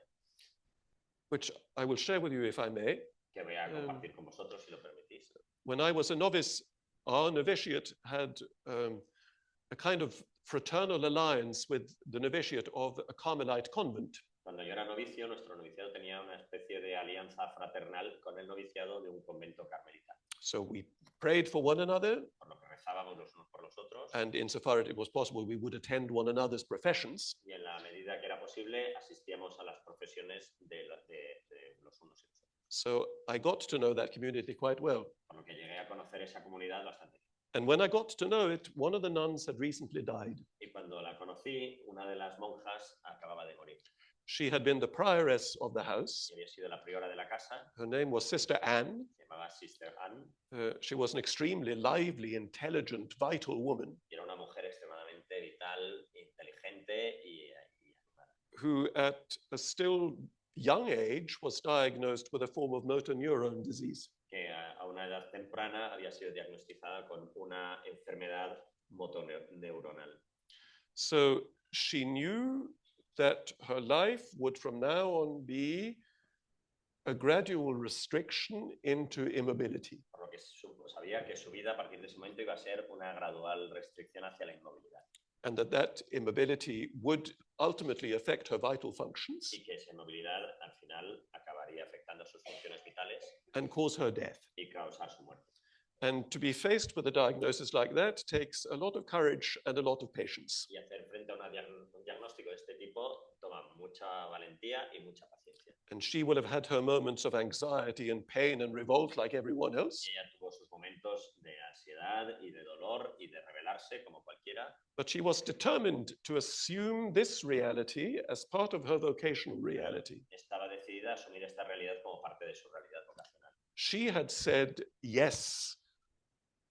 which I will share with you if I may. que voy a compartir con vosotros si lo permitís. When I was a novice, our novitiate had a kind of fraternal alliance with the novitiate of a Carmelite convent. Cuando yo era novicio, nuestro noviciado tenía una especie de alianza fraternal con el noviciado de un convento carmelita. So we prayed for one another, Por lo que rezábamos los unos por los otros and insofar as it was possible, we would attend one another's professions. y en la medida que era posible asistíamos a las profesiones de los unos y los otros. So I got to know that community quite well. Por lo que llegué a conocer esa comunidad bastante bien. And when I got to know it, one of the nuns had recently died. Y cuando la conocí, una de las monjas acababa de morir. She had been the prioress of the house. Y había sido la priora de la casa, Her name was Sister Anne. se llamaba Sister Anne, She was an extremely lively, intelligent, vital woman y era una mujer extremadamente vital, inteligente y animada, who, at a still young age, was diagnosed with a form of motor neuron disease. que a una edad temprana había sido diagnosticada con una enfermedad motoneuronal. So she knew that her life would from now on be a gradual restriction into immobility. Por lo que sabía que su vida a partir de ese momento iba a ser una gradual restricción hacia la inmovilidad And that immobility would ultimately affect her vital functions y que esa inmovilidad al final acabaría afectando sus funciones vitales and cause her death. y causar su muerte. And to be faced with a diagnosis like that takes a lot of courage and a lot of patience. Y hacer frente a un diagnóstico de este tipo toma mucha valentía y mucha paciencia. And she will have had her moments of anxiety and pain and revolt like everyone else. Y ella tuvo sus momentos de ansiedad y de dolor y de rebelarse como cualquiera, But she was determined to assume this reality as part of her vocational reality. estaba decidida a asumir esta realidad como parte de su realidad vocacional. She had said yes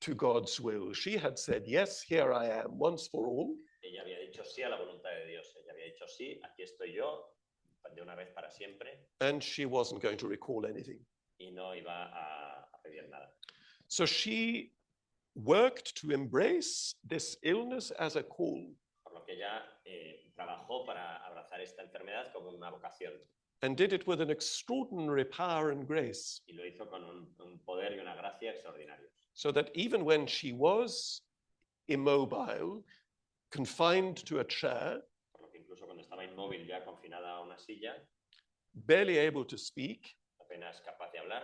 to God's will. She had said, yes, here I am, once for all. Ella había dicho sí a la voluntad de Dios. Ella había dicho sí, aquí estoy yo, de una vez para siempre, And she wasn't going to recall anything. y no iba a pedir nada. So she worked to embrace this illness as a call Por lo que ella trabajó para abrazar esta enfermedad como una vocación, and did it with an extraordinary power and grace, y lo hizo con un poder y una gracia extraordinarios. so that even when she was immobile, confined to a chair, Por lo que incluso cuando estaba inmóvil, ya confinada a una silla, barely able to speak, apenas capaz de hablar,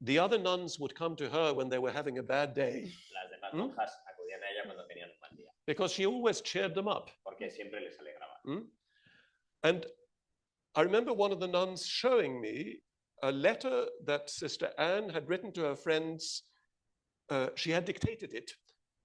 the other nuns would come to her when they were having a bad day las demás monjas acudían a ella cuando tenían un mal día, because she always cheered them up. porque siempre les alegraba. And I remember one of the nuns showing me a letter that Sister Anne had written to her friends. She had dictated it.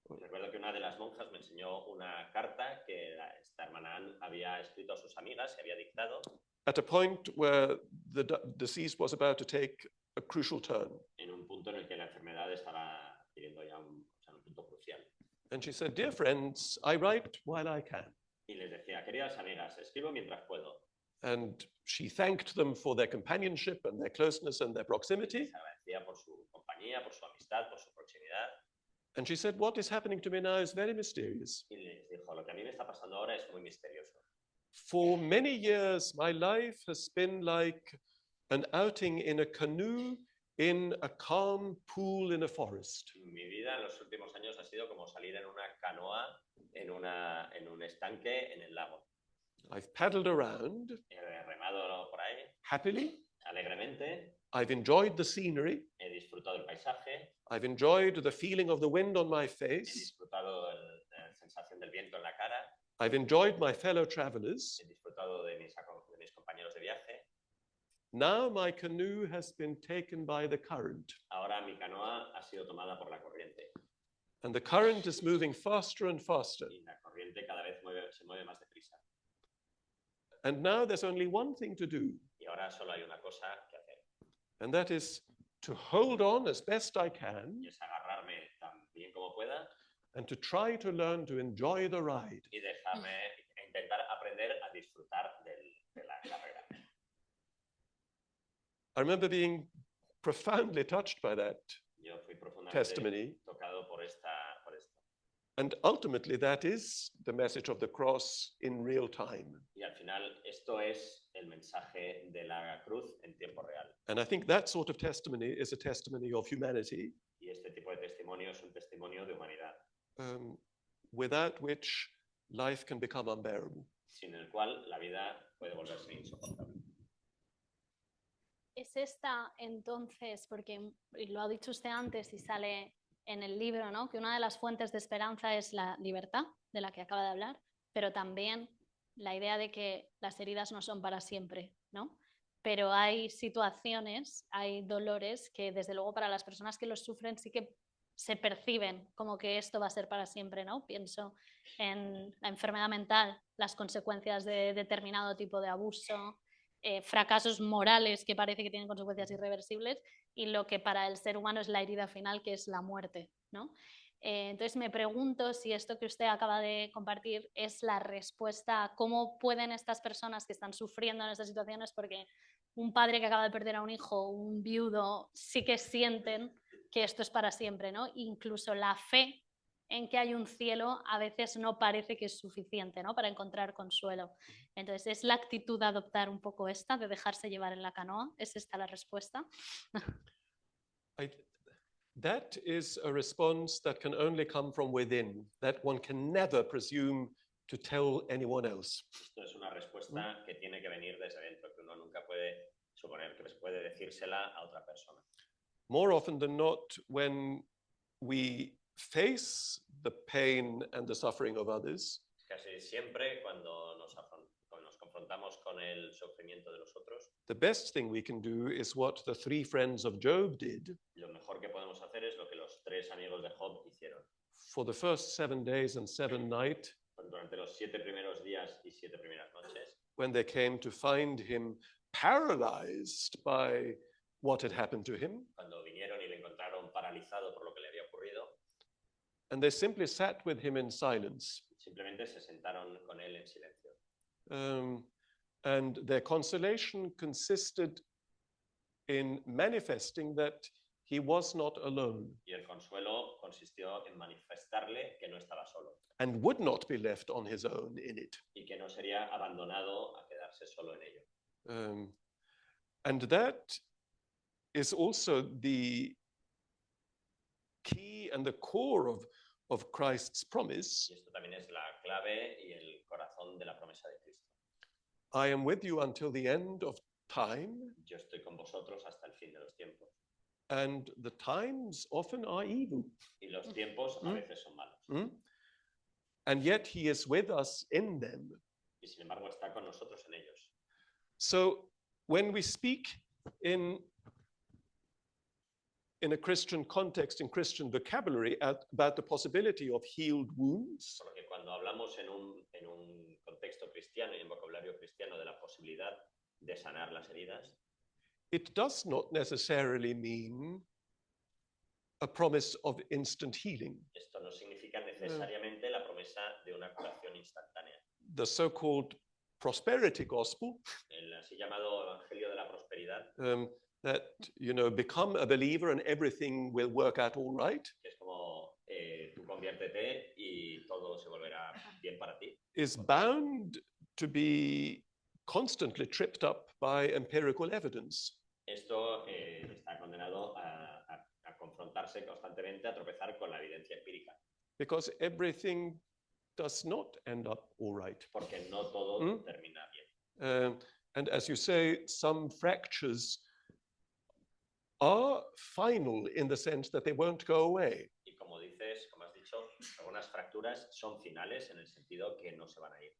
Recuerdo que una de las monjas me enseñó una carta que esta hermana Anne había escrito a sus amigas y había dictado At a point where the disease was about to take a crucial turn. en un punto en el que la enfermedad estaba teniendo ya un punto crucial. And she said, dear friends, I write while I can. Y les decía, queridas amigas, escribo mientras puedo. And she thanked them for their companionship and their closeness and their proximity. Les agradecía por su compañía, por su amistad, por su proximidad. And she said, what is happening to me now is very mysterious. Y les dijo, lo que a mí me está pasando ahora es muy misterioso. For many years, my life has been like an outing in a canoe in a calm pool in a forest. Mi vida en los últimos años ha sido como salir en una canoa, en un estanque, en el lago. I've paddled around He remado por ahí happily. alegremente, I've enjoyed the scenery. he disfrutado del paisaje, I've enjoyed the feeling of the wind on my he face. disfrutado la sensación del viento en la cara, I've enjoyed my fellow travelers. he disfrutado de mis compañeros de viaje. Now my canoe has been taken by the current, Ahora mi canoa ha sido tomada por la corriente and the current is moving faster and faster. y la corriente cada vez se mueve más deprisa. And now there's only one thing to do, Y ahora solo hay una cosa que hacer, and that is to hold on as best I can y es agarrarme tan bien como pueda and to try to learn to enjoy the ride. y intentar aprender a disfrutar de la carrera. I remember being profoundly touched by that Yo fui profundamente testimony. tocado por esto. And ultimately, that is the message of the cross in real time. Y al final esto es el mensaje de la cruz en tiempo real. And I think that sort of testimony is a testimony of humanity, Y este tipo de testimonio es un testimonio de humanidad, without which life can become unbearable. sin el cual la vida puede volverse insoportable. Es esta entonces, porque lo ha dicho usted antes y sale en el libro, ¿no? Que una de las fuentes de esperanza es la libertad, de la que acaba de hablar, pero también la idea de que las heridas no son para siempre, ¿no? Pero hay situaciones, hay dolores que desde luego para las personas que los sufren sí que se perciben como que esto va a ser para siempre, ¿no? Pienso en la enfermedad mental, las consecuencias de determinado tipo de abuso, fracasos morales que parece que tienen consecuencias irreversibles y lo que para el ser humano es la herida final, que es la muerte, ¿no? Entonces me pregunto si esto que usted acaba de compartir es la respuesta a cómo pueden estas personas que están sufriendo en estas situaciones, porque un padre que acaba de perder a un hijo, un viudo, sí que sienten que esto es para siempre, ¿no? Incluso la fe en que hay un cielo a veces no parece que es suficiente, ¿no? Para encontrar consuelo. Entonces, ¿es la actitud de adoptar un poco esta, de dejarse llevar en la canoa? ¿Es esta la respuesta? That is a response that can only come from within, that one can never presume to tell anyone else. Esto es una respuesta que tiene que venir desde dentro, que uno nunca puede suponer que puede decírsela a otra persona. More often than not, when we face the pain and the suffering of others, Casi siempre cuando nos confrontamos con el sufrimiento de los otros, the best thing we can do is what the three friends of Job did. lo mejor que podemos hacer es lo que los tres amigos de Job hicieron. For the first 7 days and 7 nights, Durante los 7 primeros días y 7 primeras noches, when they came to find him paralyzed by what had happened to him, cuando vinieron y le encontraron paralizado por lo que le había ocurrido, and they simply sat with him in silence. Simplemente se sentaron con él en silencio. And their consolation consisted in manifesting that he was not alone Y el consuelo consistió en manifestarle que no estaba solo and would not be left on his own in it. y que no sería abandonado a quedarse solo en ello. And that is also the key and the core of Christ's promise. Y esto también es la clave y el corazón de la promesa de Cristo. I am with you until the end of time, Yo estoy con vosotros hasta el fin de los tiempos. and the times often are evil. Y los tiempos a veces son malos. Mm? And yet he is with us in them. Y sin embargo está con nosotros en ellos. So when we speak in a Christian context, in Christian vocabulary, about the possibility of healed wounds, Por lo que cuando hablamos en un contexto cristiano y en vocabulario cristiano de la posibilidad de sanar las heridas, it does not necessarily mean a promise of instant healing. esto no significa necesariamente la promesa de una curación instantánea. The so-called prosperity gospel, El así llamado Evangelio de la Prosperidad, that, become a believer and everything will work out all right, que es como tú conviértete y todo se volverá bien para ti, is bound to be constantly tripped up by empirical evidence. esto está condenado a confrontarse constantemente, a tropezar con la evidencia empírica, Because everything does not end up all right. porque no todo termina bien. And as you say, some fractures are final in the sense that they won't go away. Y como dices, como has dicho, algunas fracturas son finales en el sentido que no se van a ir.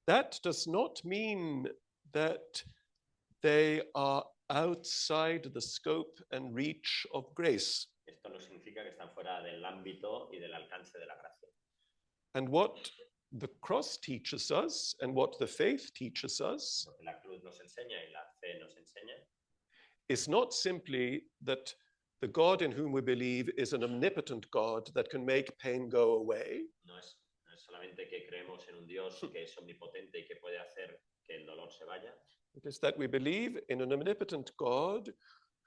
That does not mean that they are outside the scope and reach of grace. Esto no significa que están fuera del ámbito y del alcance de la gracia. And what the cross teaches us and what the faith teaches us Lo que la cruz nos enseña y la fe nos enseña is not simply that the God in whom we believe is an omnipotent God that can make pain go away, no es solamente que creemos en un Dios que es omnipotente y que puede hacer que el dolor se vaya, it is that we believe in an omnipotent God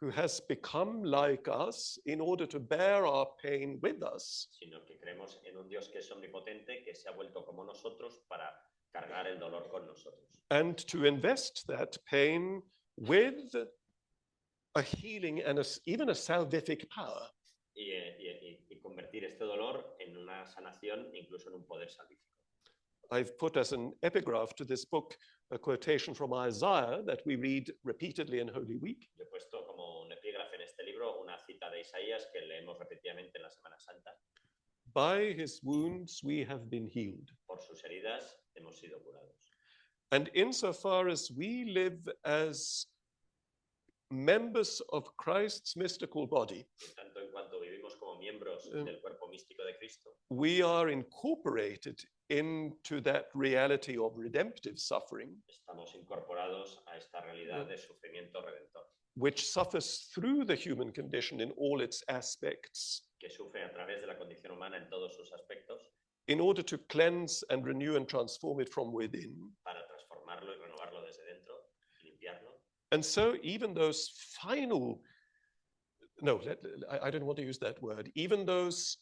who has become like us in order to bear our pain with us. sino que creemos en un Dios que es omnipotente, que se ha vuelto como nosotros para cargar el dolor con nosotros. And to invest that pain with a healing and even a salvific power. Y convertir este dolor en una sanación, incluso en un poder salvífico. I've put as an epigraph to this book a quotation from Isaiah that we read repeatedly in Holy Week. Yo he puesto como un epígrafe en este libro una cita de Isaías que leemos repetidamente en la Semana Santa. By his wounds we have been healed. Por sus heridas hemos sido curados. And insofar as we live as members of Christ's mystical body, Y tanto en cuanto vivimos como miembros del cuerpo místico de Cristo, we are incorporated into that reality of redemptive suffering, estamos incorporados a esta realidad de sufrimiento redentor, which suffers through the human condition in all its aspects, que sufre a través de la condición humana en todos sus aspectos, in order to cleanse and renew and transform it from within. para transformarlo y renovarlo desde dentro, limpiarlo. And so even those final, I don't want to use that word, even those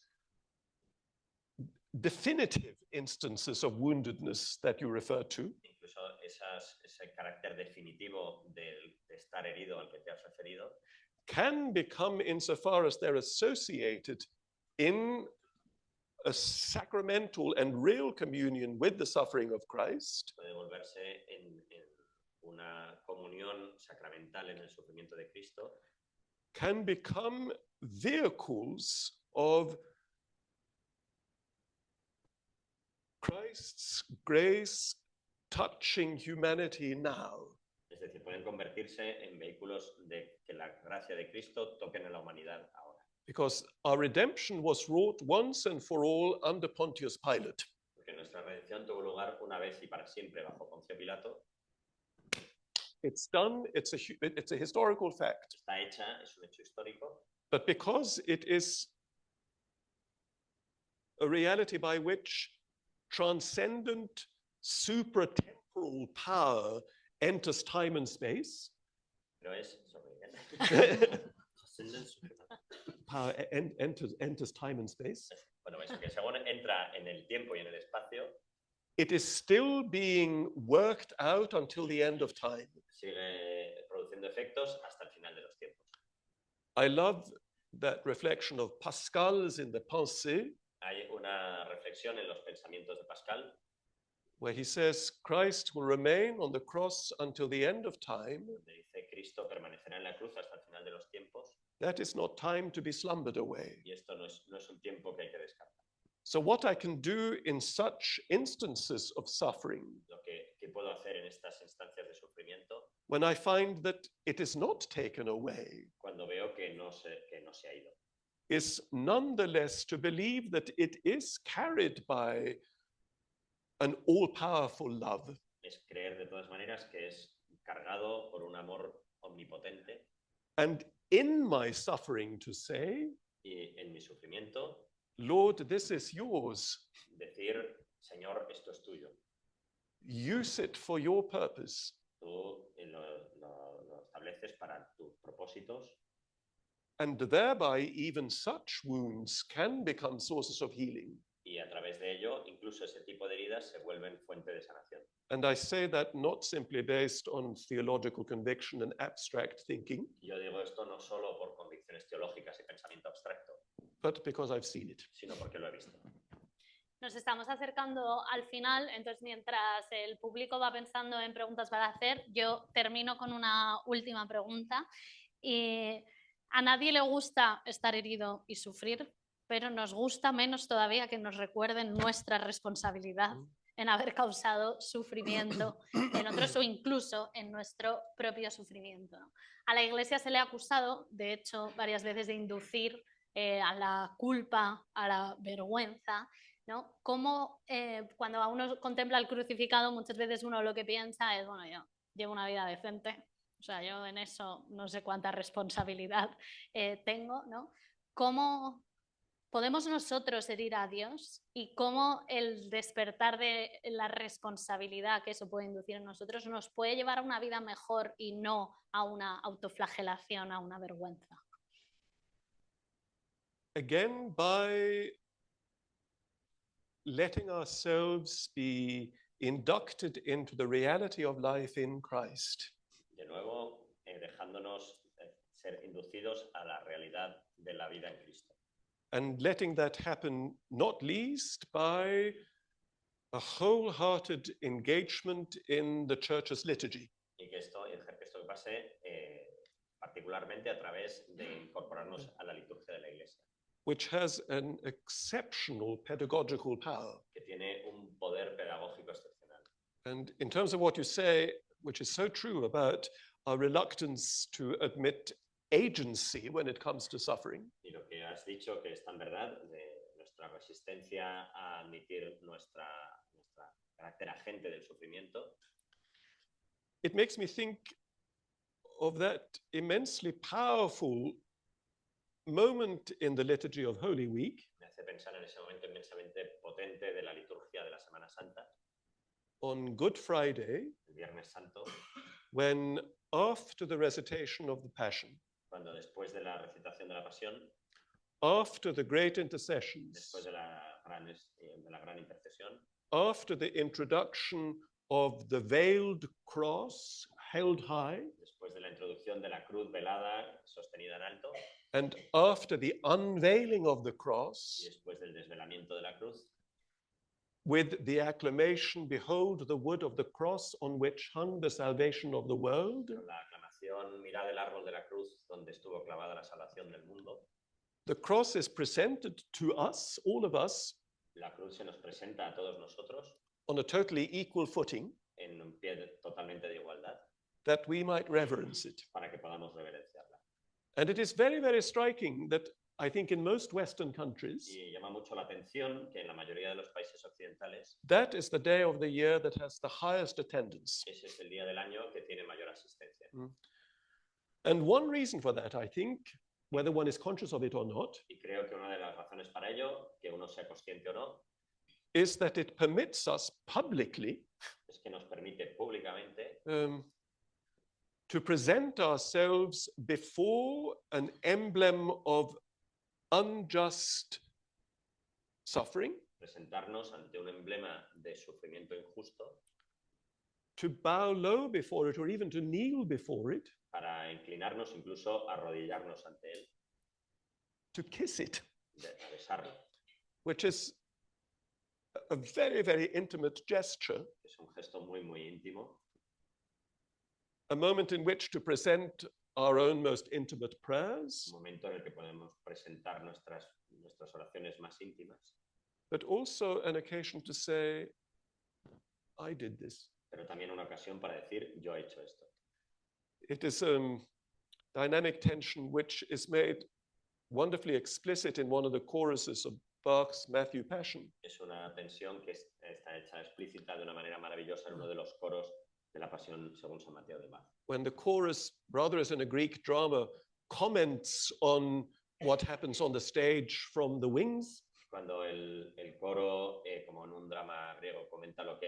definitive instances of woundedness that you refer to, Incluso ese carácter definitivo de estar herido al que te has referido, can become, insofar as they're associated in a sacramental and real communion with the suffering of Christ, puede volverse en una comunión sacramental en el sufrimiento de Cristo, can become vehicles of Christ's grace touching humanity now. es decir, pueden convertirse en vehículos de que la gracia de Cristo toquen a la humanidad ahora. Because our redemption was wrought once and for all under Pontius Pilate. Porque nuestra redención tuvo lugar una vez y para siempre bajo Poncio Pilato. It's done, it's a historical fact. Está hecha, es un hecho histórico, But because it is a reality by which transcendent, supratemporal power enters time and space. Pero es Power enters time and space. bueno, eso que según entra en el tiempo y en el espacio, It is still being worked out until the end of time. sigue produciendo efectos hasta el final de los tiempos. I love that reflection of Pascal's in the Pensées, Hay una reflexión en los pensamientos de Pascal, where he says Christ will remain on the cross until the end of time. donde dice Cristo permanecerá en la cruz hasta el final de los tiempos, That is not time to be slumbered away. y esto no es un tiempo que hay que descartar. So, what I can do in such instances of suffering, Lo que puedo hacer en estas instancias de sufrimiento, when I find that it is not taken away, cuando veo que no se ha ido, is nonetheless to believe that it is carried by an all powerful love. es creer de todas maneras que es cargado por un amor omnipotente, And in my suffering, to say, y en mi sufrimiento Lord, this is yours. decir, Señor, esto es tuyo. Use it for your purpose. Tú lo estableces para tus propósitos, And thereby, even such wounds can become sources of healing. y a través de ello, incluso ese tipo de heridas se vuelven fuente de sanación. And I say that not simply based on theological conviction and abstract thinking, Yo digo esto no solo por convicciones teológicas y pensamiento abstracto, but because I've seen it. sino porque lo he visto. Nos estamos acercando al final, entonces mientras el público va pensando en preguntas para hacer, yo termino con una última pregunta. Y a nadie le gusta estar herido y sufrir, pero nos gusta menos todavía que nos recuerden nuestra responsabilidad en haber causado sufrimiento en otros o incluso en nuestro propio sufrimiento, ¿no? A la Iglesia se le ha acusado, de hecho, varias veces de inducir a la culpa, a la vergüenza, ¿no? Como cuando a uno contempla el crucificado, muchas veces uno lo que piensa es, bueno, yo llevo una vida decente, o sea, yo en eso no sé cuánta responsabilidad tengo, ¿no? ¿Cómo podemos nosotros herir a Dios y cómo el despertar de la responsabilidad que eso puede inducir en nosotros nos puede llevar a una vida mejor y no a una autoflagelación, a una vergüenza? Again, by letting ourselves be inducted into the reality of life in Christ. De nuevo, dejándonos ser inducidos a la realidad de la vida en Cristo. And letting that happen not least by a wholehearted engagement in the church's liturgy. Y que esto pase particularmente a través de incorporarnos a la liturgia de la Iglesia, Which has an exceptional pedagogical power. que tiene un poder pedagógico excepcional. And in terms of what you say, which is so true about our reluctance to admit agency when it comes to suffering, Y lo que has dicho, que es tan verdad, de nuestra resistencia a admitir nuestro carácter agente del sufrimiento, it makes me think of that immensely powerful moment in the liturgy of Holy Week me hace pensar en ese momento inmensamente potente de la liturgia de la Semana Santa, on Good Friday, el Viernes Santo, when after the recitation of the Passion, cuando después de la recitación de la Pasión, after the great intercessions, después de la gran intercesión, after the introduction of the veiled cross held high, después de la introducción de la cruz velada sostenida en alto, and after the unveiling of the y cross, después del desvelamiento de la cruz, with the acclamation, behold the wood of the cross on which hung the salvation of the world, con la aclamación, mirad el árbol de la cruz donde estuvo clavada la salvación del mundo. the cross is presented to us, all of us, La cruz se nos presenta a todos nosotros on a totally equal footing, en un pie totalmente de igualdad that we might reverence it. para que podamos reverenciarla. And it is very, very striking that I think in most Western countries, Y llama mucho la atención que en la mayoría de los países occidentales that is the day of the year that has the highest attendance. ese es el día del año que tiene mayor asistencia. And one reason for that, I think, whether one is conscious of it or not, Y creo que una de las razones para ello, que uno sea consciente o no, is that it permits us publicly es que nos permite públicamente to present ourselves before an emblem of unjust suffering, presentarnos ante un emblema de sufrimiento injusto, to bow low before it or even to kneel before it, para inclinarnos, incluso arrodillarnos ante él, to kiss it, a besarlo. which is a very, very intimate gesture, Es un gesto muy, muy íntimo, a moment in which to present our own most intimate prayers, un momento en el que podemos presentar nuestras oraciones más íntimas, but also an occasion to say, I did this. pero también una ocasión para decir, yo he hecho esto. It is dynamic tension which is made wonderfully explicit in one of the choruses of Bach's Matthew Passion. Es una tensión que está hecha explícita de una manera maravillosa en uno de los coros de la Pasión según San Mateo de Bach. When the chorus, rather as in a Greek drama, comments on what happens on the stage from the wings, Cuando el coro, como en un drama griego, comenta lo que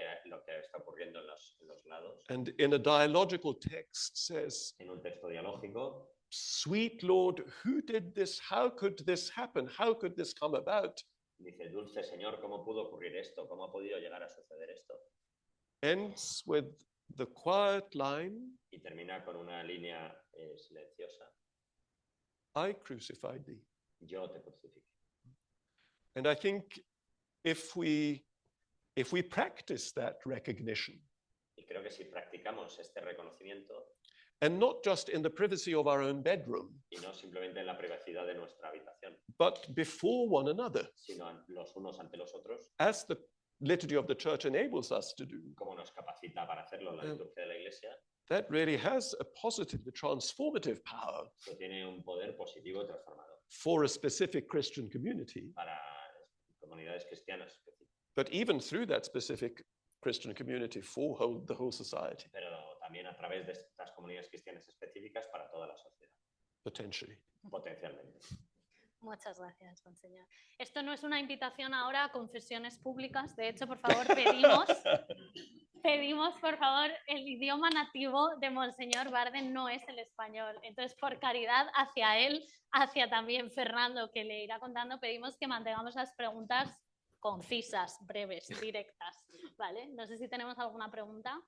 está ocurriendo en los lados, and in a dialogical text says, en un texto dialógico, Sweet Lord, who did this? How could this happen? How could this come about? dice, dulce Señor, ¿cómo pudo ocurrir esto? ¿Cómo ha podido llegar a suceder esto? Ends with the quiet line, Y termina con una línea silenciosa, I crucified thee. yo te crucifiqué. And I think if we practice that recognition, Y creo que si practicamos este reconocimiento, and not just in the privacy of our own bedroom, y no simplemente en la privacidad de nuestra habitación, but before one another, sino los unos ante los otros, as the liturgy of the church enables us to do, como nos capacita para hacerlo la liturgia de la Iglesia, that really has a positive, transformative power que tiene un poder positivo y transformador for a specific Christian community. para comunidades cristianas, But even through that specific Christian community for the whole society, pero también a través de estas comunidades cristianas específicas para toda la sociedad, potentially. potencialmente. Muchas gracias, Monseñor. Esto no es una invitación ahora a confesiones públicas. De hecho, por favor, pedimos, por favor, el idioma nativo de Monseñor Barden no es el español. Entonces, por caridad hacia él, hacia también Fernando, que le irá contando, pedimos que mantengamos las preguntas concisas, breves, directas. ¿Vale? No sé si tenemos alguna pregunta.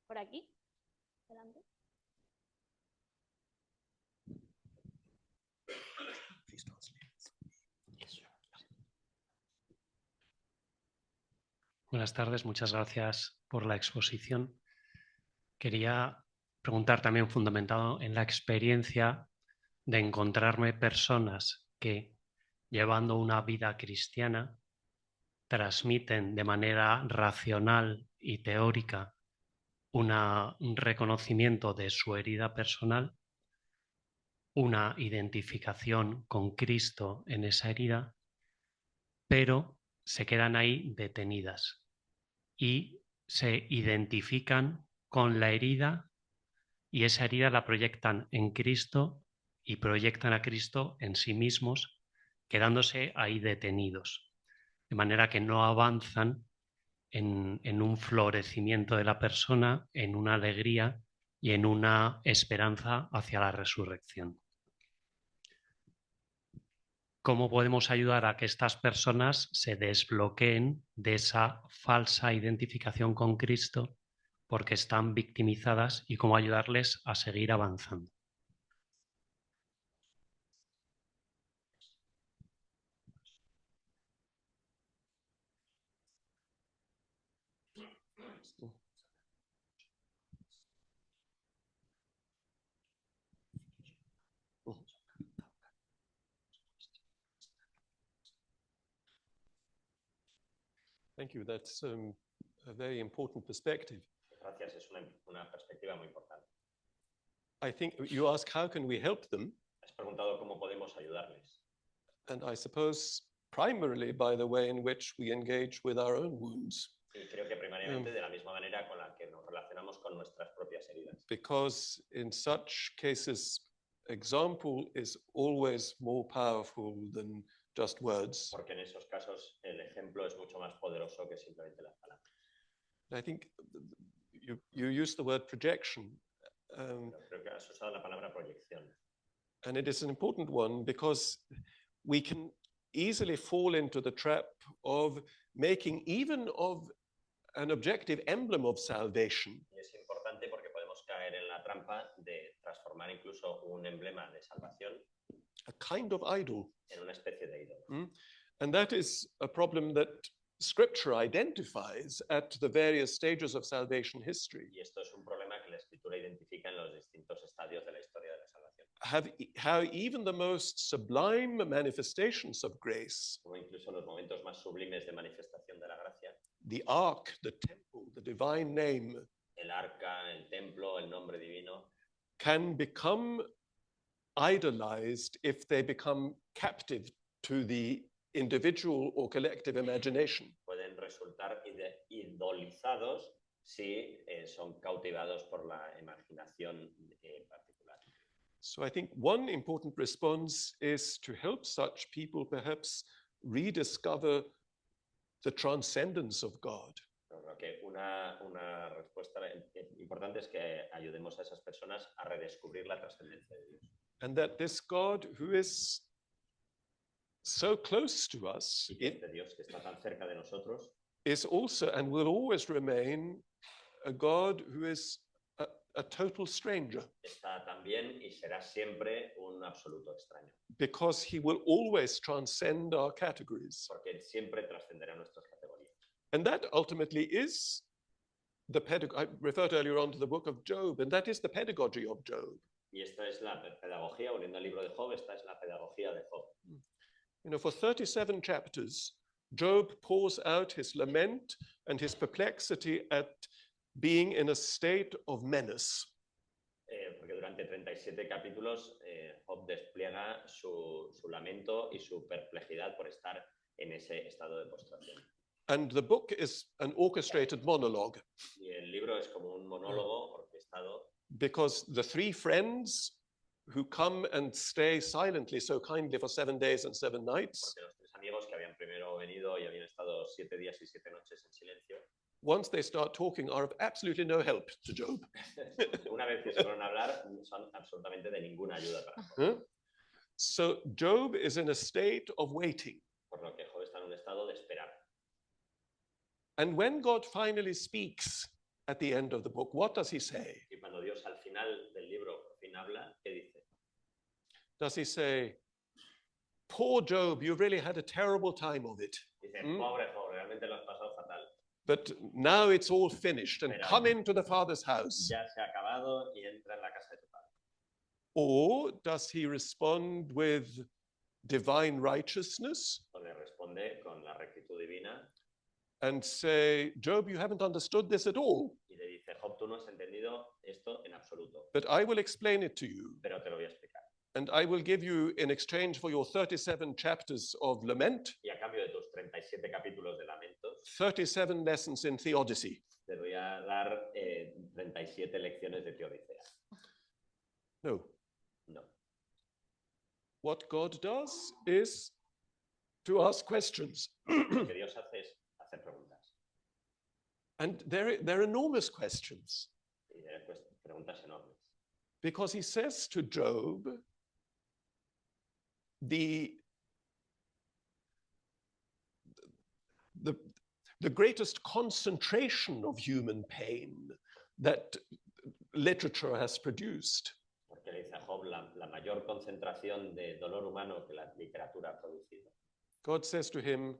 ¿Por aquí? Adelante. Buenas tardes, muchas gracias por la exposición. Quería preguntar también, fundamentado en la experiencia de encontrarme personas que, llevando una vida cristiana, transmiten de manera racional y teórica un reconocimiento de su herida personal, una identificación con Cristo en esa herida, pero se quedan ahí detenidas y se identifican con la herida y esa herida la proyectan en Cristo y proyectan a Cristo en sí mismos, quedándose ahí detenidos, de manera que no avanzan en un florecimiento de la persona, en una alegría y en una esperanza hacia la resurrección. ¿Cómo podemos ayudar a que estas personas se desbloqueen de esa falsa identificación con Cristo porque están victimizadas y cómo ayudarles a seguir avanzando? Thank you. That's a very important perspective. Gracias, es una perspectiva muy importante. I think you ask, how can we help them? Has preguntado cómo podemos ayudarles. And I suppose primarily by the way in which we engage with our own wounds. Y creo que primariamente de la misma manera con la que nos relacionamos con nuestras propias heridas. Because in such cases, example is always more powerful than just words. Porque en esos casos el ejemplo es mucho más poderoso que simplemente las palabras. I think you used the word projection, Creo que has usado la palabra proyección. and it is an important one because we can easily fall into the trap of making even of an objective emblem of salvation Y es importante porque podemos caer en la trampa de transformar incluso un emblema de salvación a kind of idol. en una especie de ídolo. And that is a problem that Scripture identifies at the various stages of salvation history. Y esto es un problema que la Escritura identifica en los distintos estadios de la historia de la salvación. How even the most sublime manifestations of grace, Como incluso los momentos más sublimes de manifestación de la gracia, the ark, the temple, the divine name, el arca, el templo, el nombre divino, can become idolized if they become captive to the individual or collective imagination. pueden resultar idolizados si son cautivados por la imaginación particular. So I think one important response is to help such people perhaps rediscover the transcendence of God. Creo que una respuesta importante es que ayudemos a esas personas a redescubrir la trascendencia de Dios. And that this God who is so close to us Y que este Dios que está tan cerca de nosotros is also and will always remain a God who is a total stranger, está también y será siempre un absoluto extraño, because he will always transcend our categories. porque Él siempre trascenderá nuestras categorías. And that ultimately is the pedagogy. I referred earlier on to the book of Job, and that is the pedagogy of Job. Y esta es la pedagogía, volviendo al libro de Job, esta es la pedagogía de Job. You know, for 37 chapters, Job pours out his lament and his perplexity at being in a state of menace. Porque durante 37 capítulos Job despliega su lamento y su perplejidad por estar en ese estado de postración. And the book is an orchestrated monologue Y el libro es como un monólogo orquestado, because the three friends who come and stay silently so kindly for 7 days and 7 nights, porque los tres amigos que habían primero venido y habían estado 7 días y 7 noches en silencio, once they start talking, are of absolutely no help to Job. una vez que se ponen a hablar, son absolutamente de ninguna ayuda para Job. So Job is in a state of waiting. Por lo que Job está en un estado de esperar. And when God finally speaks at the end of the book, what does he say? Y cuando Dios al final del libro por fin habla, ¿qué dice? Does he say, poor Job, you really had a terrible time of it, Dice, pobre Job, realmente lo has pasado fatal. but now it's all finished and come into the Father's house? Ya se ha acabado y entra en la casa de tu padre. Or does he respond with divine righteousness O le responde con la rectitud divina and say, Job, you haven't understood this at all, y le dice, Job, tú no has entendido esto en absoluto, but I will explain it to you. pero te lo voy a explicar. And I will give you, in exchange for your 37 chapters of lament, Y a cambio de tus 37 capítulos de lamentos, 37 lessons in theodicy. te voy a dar 37 lecciones de teodicea. No. No. What God does is to ask questions. Lo que Dios hace es hacer preguntas. And they're enormous questions, Y preguntas enormes. because he says to Job, the greatest concentration of human pain that literature has produced Porque le dice a Job la mayor concentración de dolor humano que la literatura ha producido. God says to him,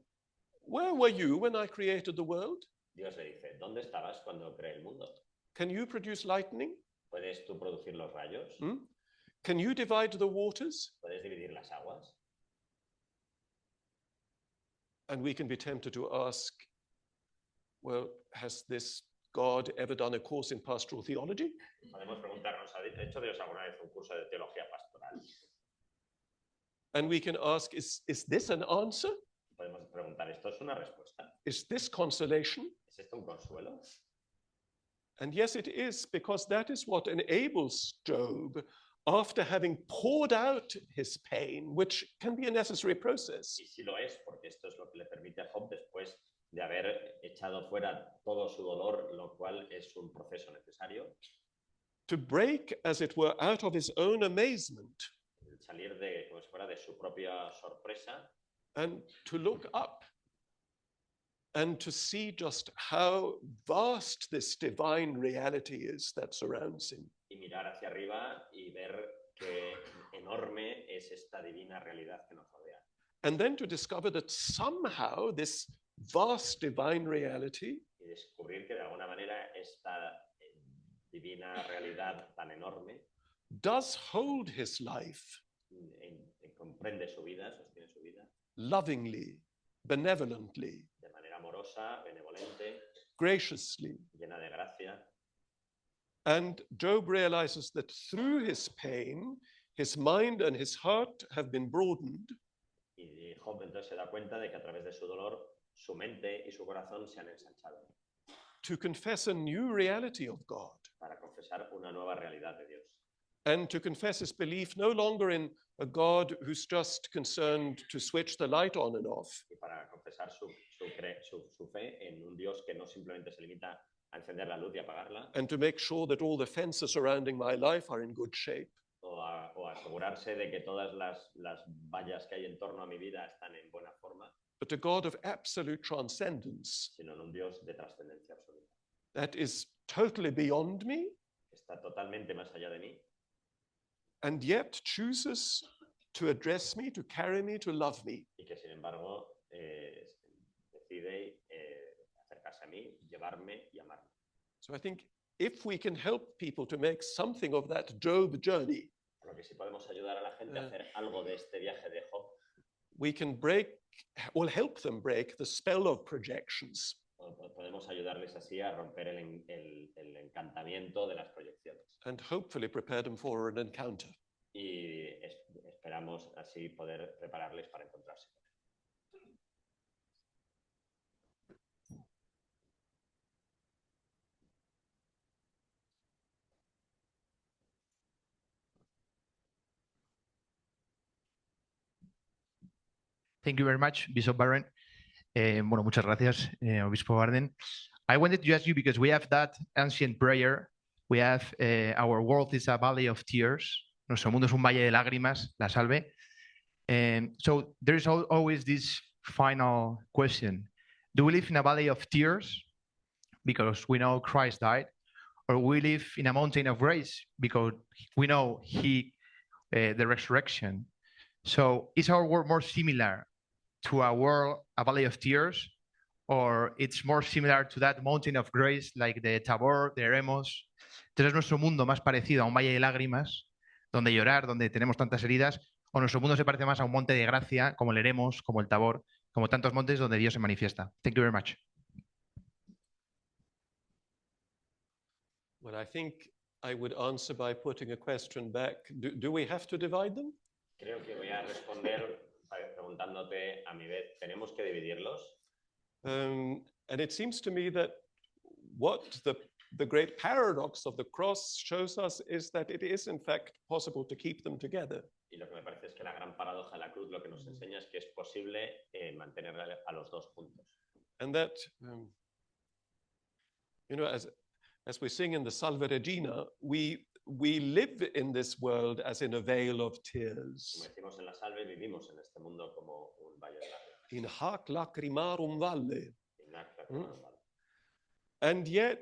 where were you when I created the world? Dios le dice, ¿dónde estabas cuando creé el mundo? Can you produce lightning? ¿Puedes tú producir los rayos? Can you divide the waters? ¿Puedes dividir las aguas? And we can be tempted to ask, well, has this God ever done a course in pastoral theology? Podemos preguntarnos, ¿ha hecho Dios alguna vez un curso de teología pastoral? And we can ask, is this an answer? Podemos preguntar, ¿esto es una respuesta? Is this consolation? ¿Es esto un consuelo? And yes, it is, because that is what enables Job, after having poured out his pain, which can be a necessary process, Y sí lo es, porque esto es lo que le permite a Job después de haber echado fuera todo su dolor, lo cual es un proceso necesario, to break, as it were, out of his own amazement salir de, como si fuera de su propia sorpresa and to look up and to see just how vast this divine reality is that surrounds him. y mirar hacia arriba y ver qué enorme es esta divina realidad que nos rodea. And then to discover that somehow this vast divine reality Y descubrir que de alguna manera esta divina realidad tan enorme does hold his life comprende su vida, sostiene su vida lovingly, benevolently, de manera amorosa, benevolente, graciously. llena de gracia. And Job realizes that through his pain, his mind and his heart have been broadened. Y Job entonces se da cuenta de que a través de su dolor, su mente y su corazón se han ensanchado To confess a new reality of God para confesar una nueva realidad de Dios. and to confess his belief no longer in a God who's just concerned to switch the light on and off, Y para confesar su fe en un Dios que no simplemente se limita a encender la luz y apagarla, and to make sure that all the fences surrounding my life are in good shape, o asegurarse de que todas las vallas que hay en torno a mi vida están en buena forma, but a God of absolute transcendence sino en un Dios de trascendencia absoluta. that is totally beyond me Está totalmente más allá de mí and yet chooses to address me, to carry me, to love me. y que sin embargo decide acercarse a mí, llevarme y amarme. So I think if we can help people to make something of that Job journey, Por lo que si podemos ayudar a la gente a hacer algo de este viaje de Job, we can help them break the spell of projections. podemos ayudarles así a romper el encantamiento de las proyecciones. And hopefully prepare them for an encounter. Y esperamos así poder prepararles para encontrarse. Thank you very much, Bishop Barron. Bueno, muchas gracias, Obispo Barden. I wanted to ask you, because we have that ancient prayer, we have our world is a valley of tears, nuestro mundo es un valle de lágrimas, la salve. So there is always this final question. Do we live in a valley of tears because we know Christ died? Or we live in a mountain of grace because we know the resurrection? So is our world more similar to a valley of tears, or it's more similar to that mountain of grace like the Tabor, the Eremos? Entonces, ¿es nuestro mundo más parecido a un valle de lágrimas, donde llorar, donde tenemos tantas heridas, o nuestro mundo se parece más a un monte de gracia, como el Eremos, como el Tabor, como tantos montes donde Dios se manifiesta? Thank you very much. Well, I think I would answer by putting a question back. Do we have to divide them? Creo que voy a responder preguntándote a mi vez, ¿tenemos que dividirlos? And it seems to me that what the great paradox of the cross shows us is that it is in fact possible to keep them together. Y lo que me parece es que la gran paradoja de la cruz lo que nos enseña es que es posible mantener a los dos juntos. And that, as we sing in the Salve Regina, we live in this world as in a vale of tears. Como decimos en la salve, vivimos en este mundo como un valle de lágrimas. In hac lacrimarum valle. Mm. And yet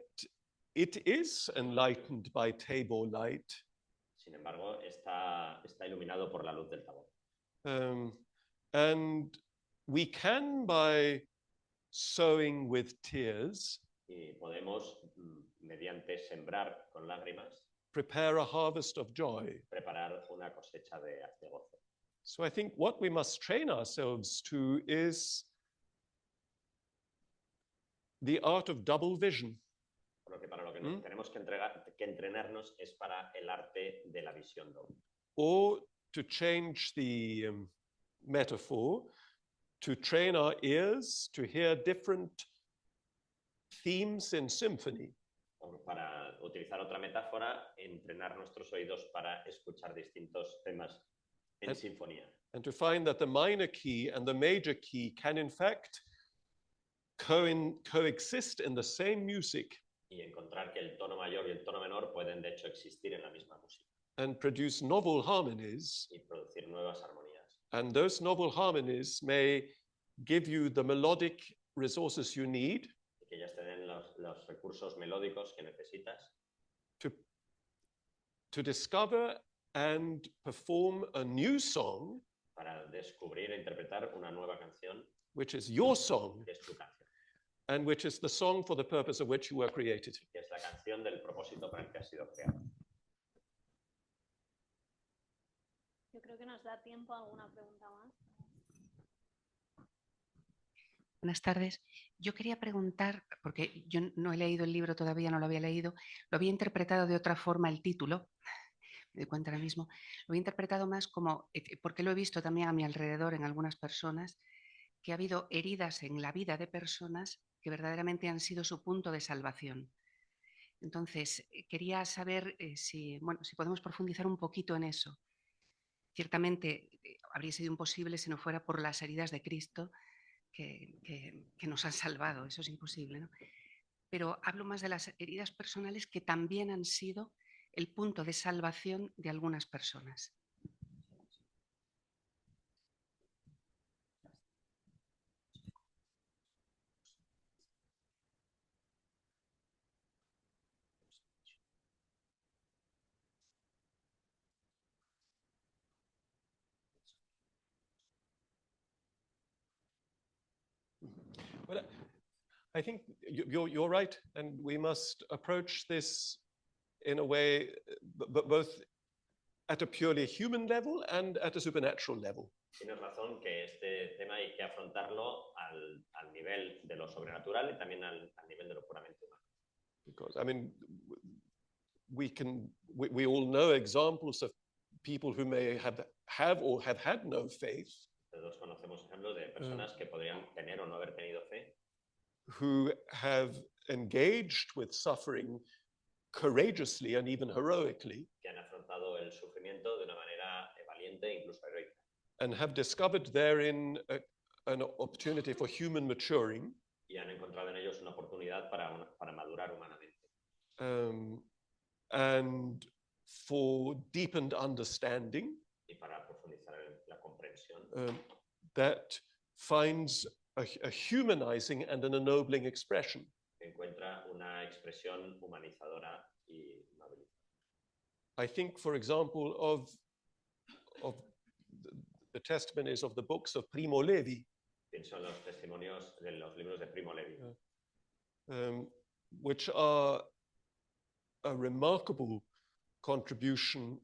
it is enlightened by Tabor light. Sin embargo, está iluminado por la luz del Tabor. And we can, by sowing with tears, Y podemos, mediante sembrar con lágrimas, prepare a harvest of joy. preparar una cosecha de gozo. So I think what we must train ourselves to is the art of double vision. Por lo que para lo que tenemos que entrenarnos es para el arte de la visión doble. Or to change the metaphor, to train our ears to hear different themes in symphony. para utilizar otra metáfora, entrenar nuestros oídos para escuchar distintos temas en sinfonía. And to find that the minor key and the major key can in fact coexist in the same music. Y encontrar que el tono mayor y el tono menor pueden de hecho existir en la misma música. And produce novel harmonies. Y producir nuevas armonías. And those novel harmonies may give you the melodic resources you need. Y que ellas te den los recursos melódicos que necesitas. To discover and perform a new song. Para descubrir e interpretar una nueva canción. Which is your song. Que es tu canción. And which is the song for the purpose of which you were created. Que es la canción del propósito para el que has sido creado. Yo creo que nos da tiempo a alguna pregunta más. Buenas tardes. Yo quería preguntar, porque yo no he leído el libro todavía, no lo había leído, lo había interpretado de otra forma el título, me doy cuenta ahora mismo, lo había interpretado más como, porque lo he visto también a mi alrededor en algunas personas, que ha habido heridas en la vida de personas que verdaderamente han sido su punto de salvación. Entonces, quería saber si podemos profundizar un poquito en eso. Ciertamente habría sido imposible si no fuera por las heridas de Cristo que nos han salvado, eso es imposible, ¿no? Pero hablo más de las heridas personales que también han sido el punto de salvación de algunas personas. Well, I think you're right, and we must approach this in a way both at a purely human level and at a supernatural level. Tienes razón que este tema hay que afrontarlo al nivel de lo sobrenatural y también al nivel de lo puramente humano. Because I mean, we all know examples of people who may have or have had no faith. Todos conocemos ejemplos de personas que podrían tener o no haber tenido fe. Who have engaged with suffering courageously and even heroically. Que han afrontado el sufrimiento de una manera valiente e incluso heroica. And have discovered therein an opportunity for human maturing. Y han encontrado en ellos una oportunidad para madurar humanamente. And for deepened understanding. Y para profundizar en la comprensión. That finds a humanizing and an ennobling expression. Encuentra una expresión humanizadora y noble. I think, for example, of the testimonies of the books of Primo Levi. Pienso en los testimonios de los libros de Primo Levi. Which are a remarkable contribution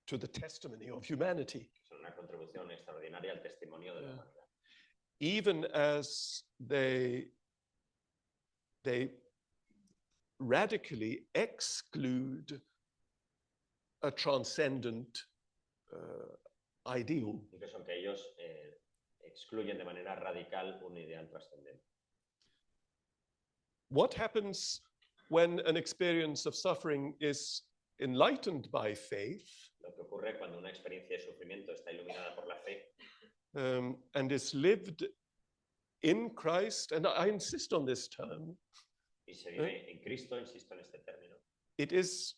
to the testimony of humanity. Son una contribución extraordinaria al testimonio de la humanidad. Even as they radically exclude a transcendent ideal. Incluso aunque ellos excluyen de manera radical un ideal trascendente. What happens when an experience of suffering is enlightened by faith? Lo que ocurre cuando una experiencia de sufrimiento está iluminada por la fe. And is lived in Christ, and I insist on this term. Y se vive en Cristo, insisto en este término. It is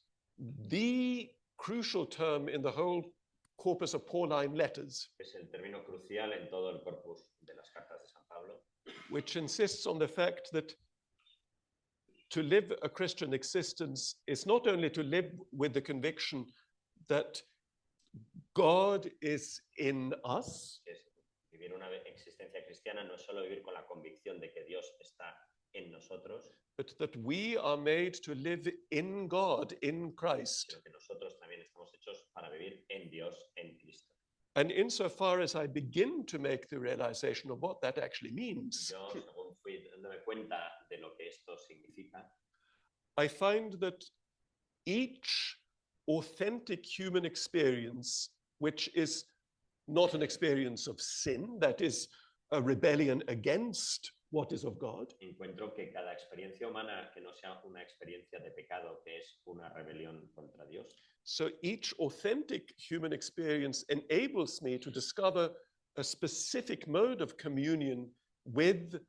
the crucial term in the whole corpus of Pauline letters. Es el término crucial en todo el corpus de las cartas de San Pablo. Which insists on the fact that to live a Christian existence is not only to live with the conviction that God is in us. Vivir una existencia cristiana no es solo vivir con la convicción de que Dios está en nosotros, but that we are made to live in God, in Christ. Sino que nosotros también estamos hechos para vivir en Dios, en Cristo. And insofar as I begin to make the realization of what that actually means, Yo, según fui dándome cuenta de lo que esto significa, I find that each authentic human experience, which is not an experience of sin, that is a rebellion against what is of God. Encuentro que cada experiencia humana que no sea una experiencia de pecado, que es una rebelión contra Dios. So each authentic human experience enables me to discover a specific mode of communion with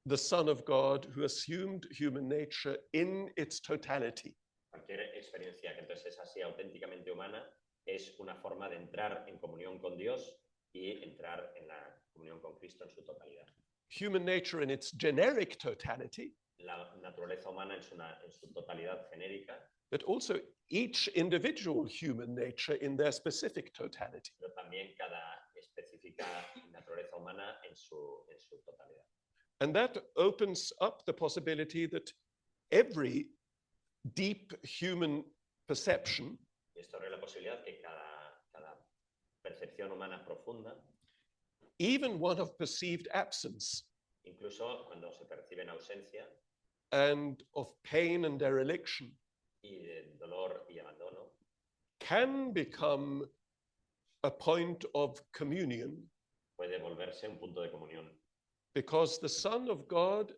the Son of God who assumed human nature in its totality. Cualquier experiencia que entonces es así auténticamente humana es una forma de entrar en comunión con Dios y entrar en la comunión con Cristo en su totalidad. Human nature in its generic totality, La naturaleza humana en su totalidad genérica, but also each individual human nature in their specific totality. pero también cada específica naturaleza humana en su totalidad. And that opens up the possibility that every deep human perception Y esto abre la posibilidad que cada percepción humana profunda, even one of perceived absence incluso cuando se percibe en ausencia and of pain and dereliction, y de dolor y abandono, can become a point of communion puede volverse un punto de comunión, because the Son of God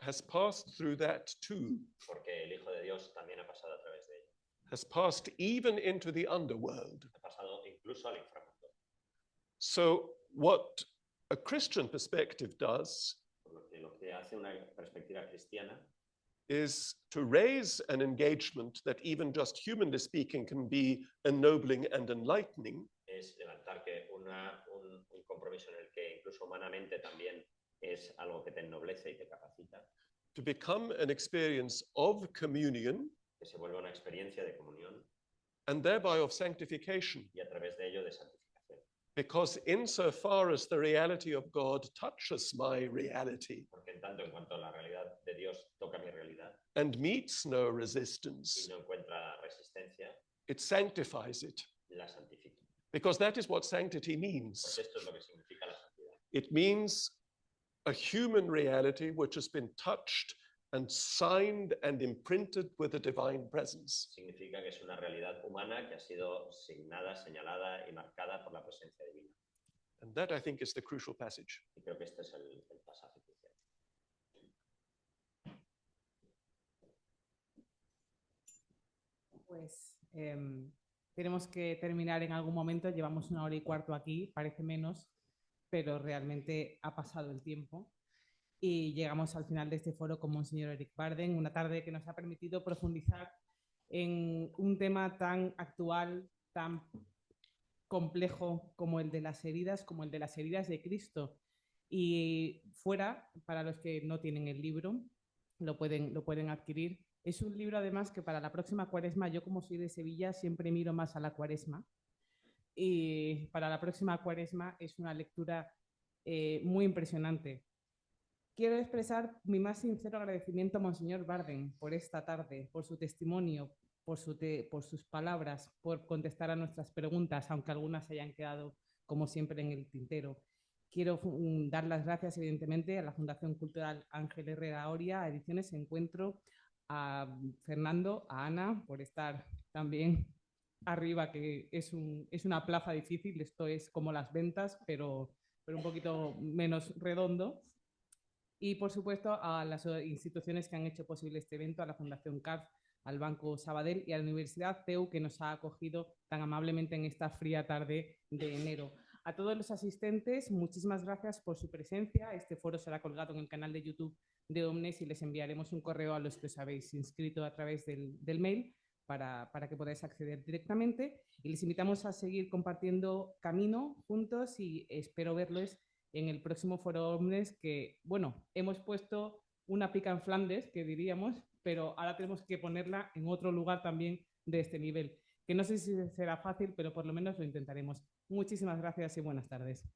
has passed through that too, porque el Hijo de Dios también ha pasado a través de ello, has passed even into the underworld. ha pasado incluso al inframundo. So what a Christian perspective does Por lo que hace una perspectiva cristiana is to raise an engagement that even just humanly speaking can be ennobling and enlightening, es levantar que un compromiso en el que incluso humanamente también es algo que te ennoblece y te capacita, to become an experience of communion que se vuelva una experiencia de comunión and thereby of sanctification. y a través de ello de santificación. Because insofar as the reality of God touches my reality Porque en tanto en cuanto la realidad de Dios toca mi realidad and meets no y resistance, no encuentra resistencia, it sanctifies it. la santifica. Because that is what sanctity means. Porque esto es lo que significa la santidad. It means a human reality which has been touched and signed and imprinted with a divine presence. Significa que es una realidad humana que ha sido signada, señalada y marcada por la presencia divina. And that, I think, is the crucial passage. Y creo que este es el pasaje crucial. Pues tenemos que terminar en algún momento. Llevamos 1 hora y cuarto aquí, parece menos, pero realmente ha pasado el tiempo. Y llegamos al final de este foro con Monseñor Eric Barden, una tarde que nos ha permitido profundizar en un tema tan actual, tan complejo como el de las heridas, como el de las heridas de Cristo. Y fuera, para los que no tienen el libro, lo pueden adquirir. Es un libro, además, que para la próxima Cuaresma, yo como soy de Sevilla, siempre miro más a la Cuaresma. Y para la próxima Cuaresma es una lectura muy impresionante. Quiero expresar mi más sincero agradecimiento a Monseñor Barden por esta tarde, por su testimonio, por sus palabras, por contestar a nuestras preguntas, aunque algunas hayan quedado, como siempre, en el tintero. Quiero dar las gracias, evidentemente, a la Fundación Cultural Ángel Herrera Oria, a Ediciones Encuentro, a Fernando, a Ana, por estar también arriba, que es una plaza difícil. Esto es como las ventas, pero un poquito menos redondo. Y, por supuesto, a las instituciones que han hecho posible este evento, a la Fundación CARF, al Banco Sabadell y a la Universidad CEU, que nos ha acogido tan amablemente en esta fría tarde de enero. A todos los asistentes, muchísimas gracias por su presencia. Este foro será colgado en el canal de YouTube de Omnes y les enviaremos un correo a los que os habéis inscrito a través del mail para que podáis acceder directamente. Y les invitamos a seguir compartiendo camino juntos y espero verlos en el próximo foro Omnes, que, bueno, hemos puesto una pica en Flandes, que diríamos, pero ahora tenemos que ponerla en otro lugar también de este nivel, que no sé si será fácil, pero por lo menos lo intentaremos. Muchísimas gracias y buenas tardes.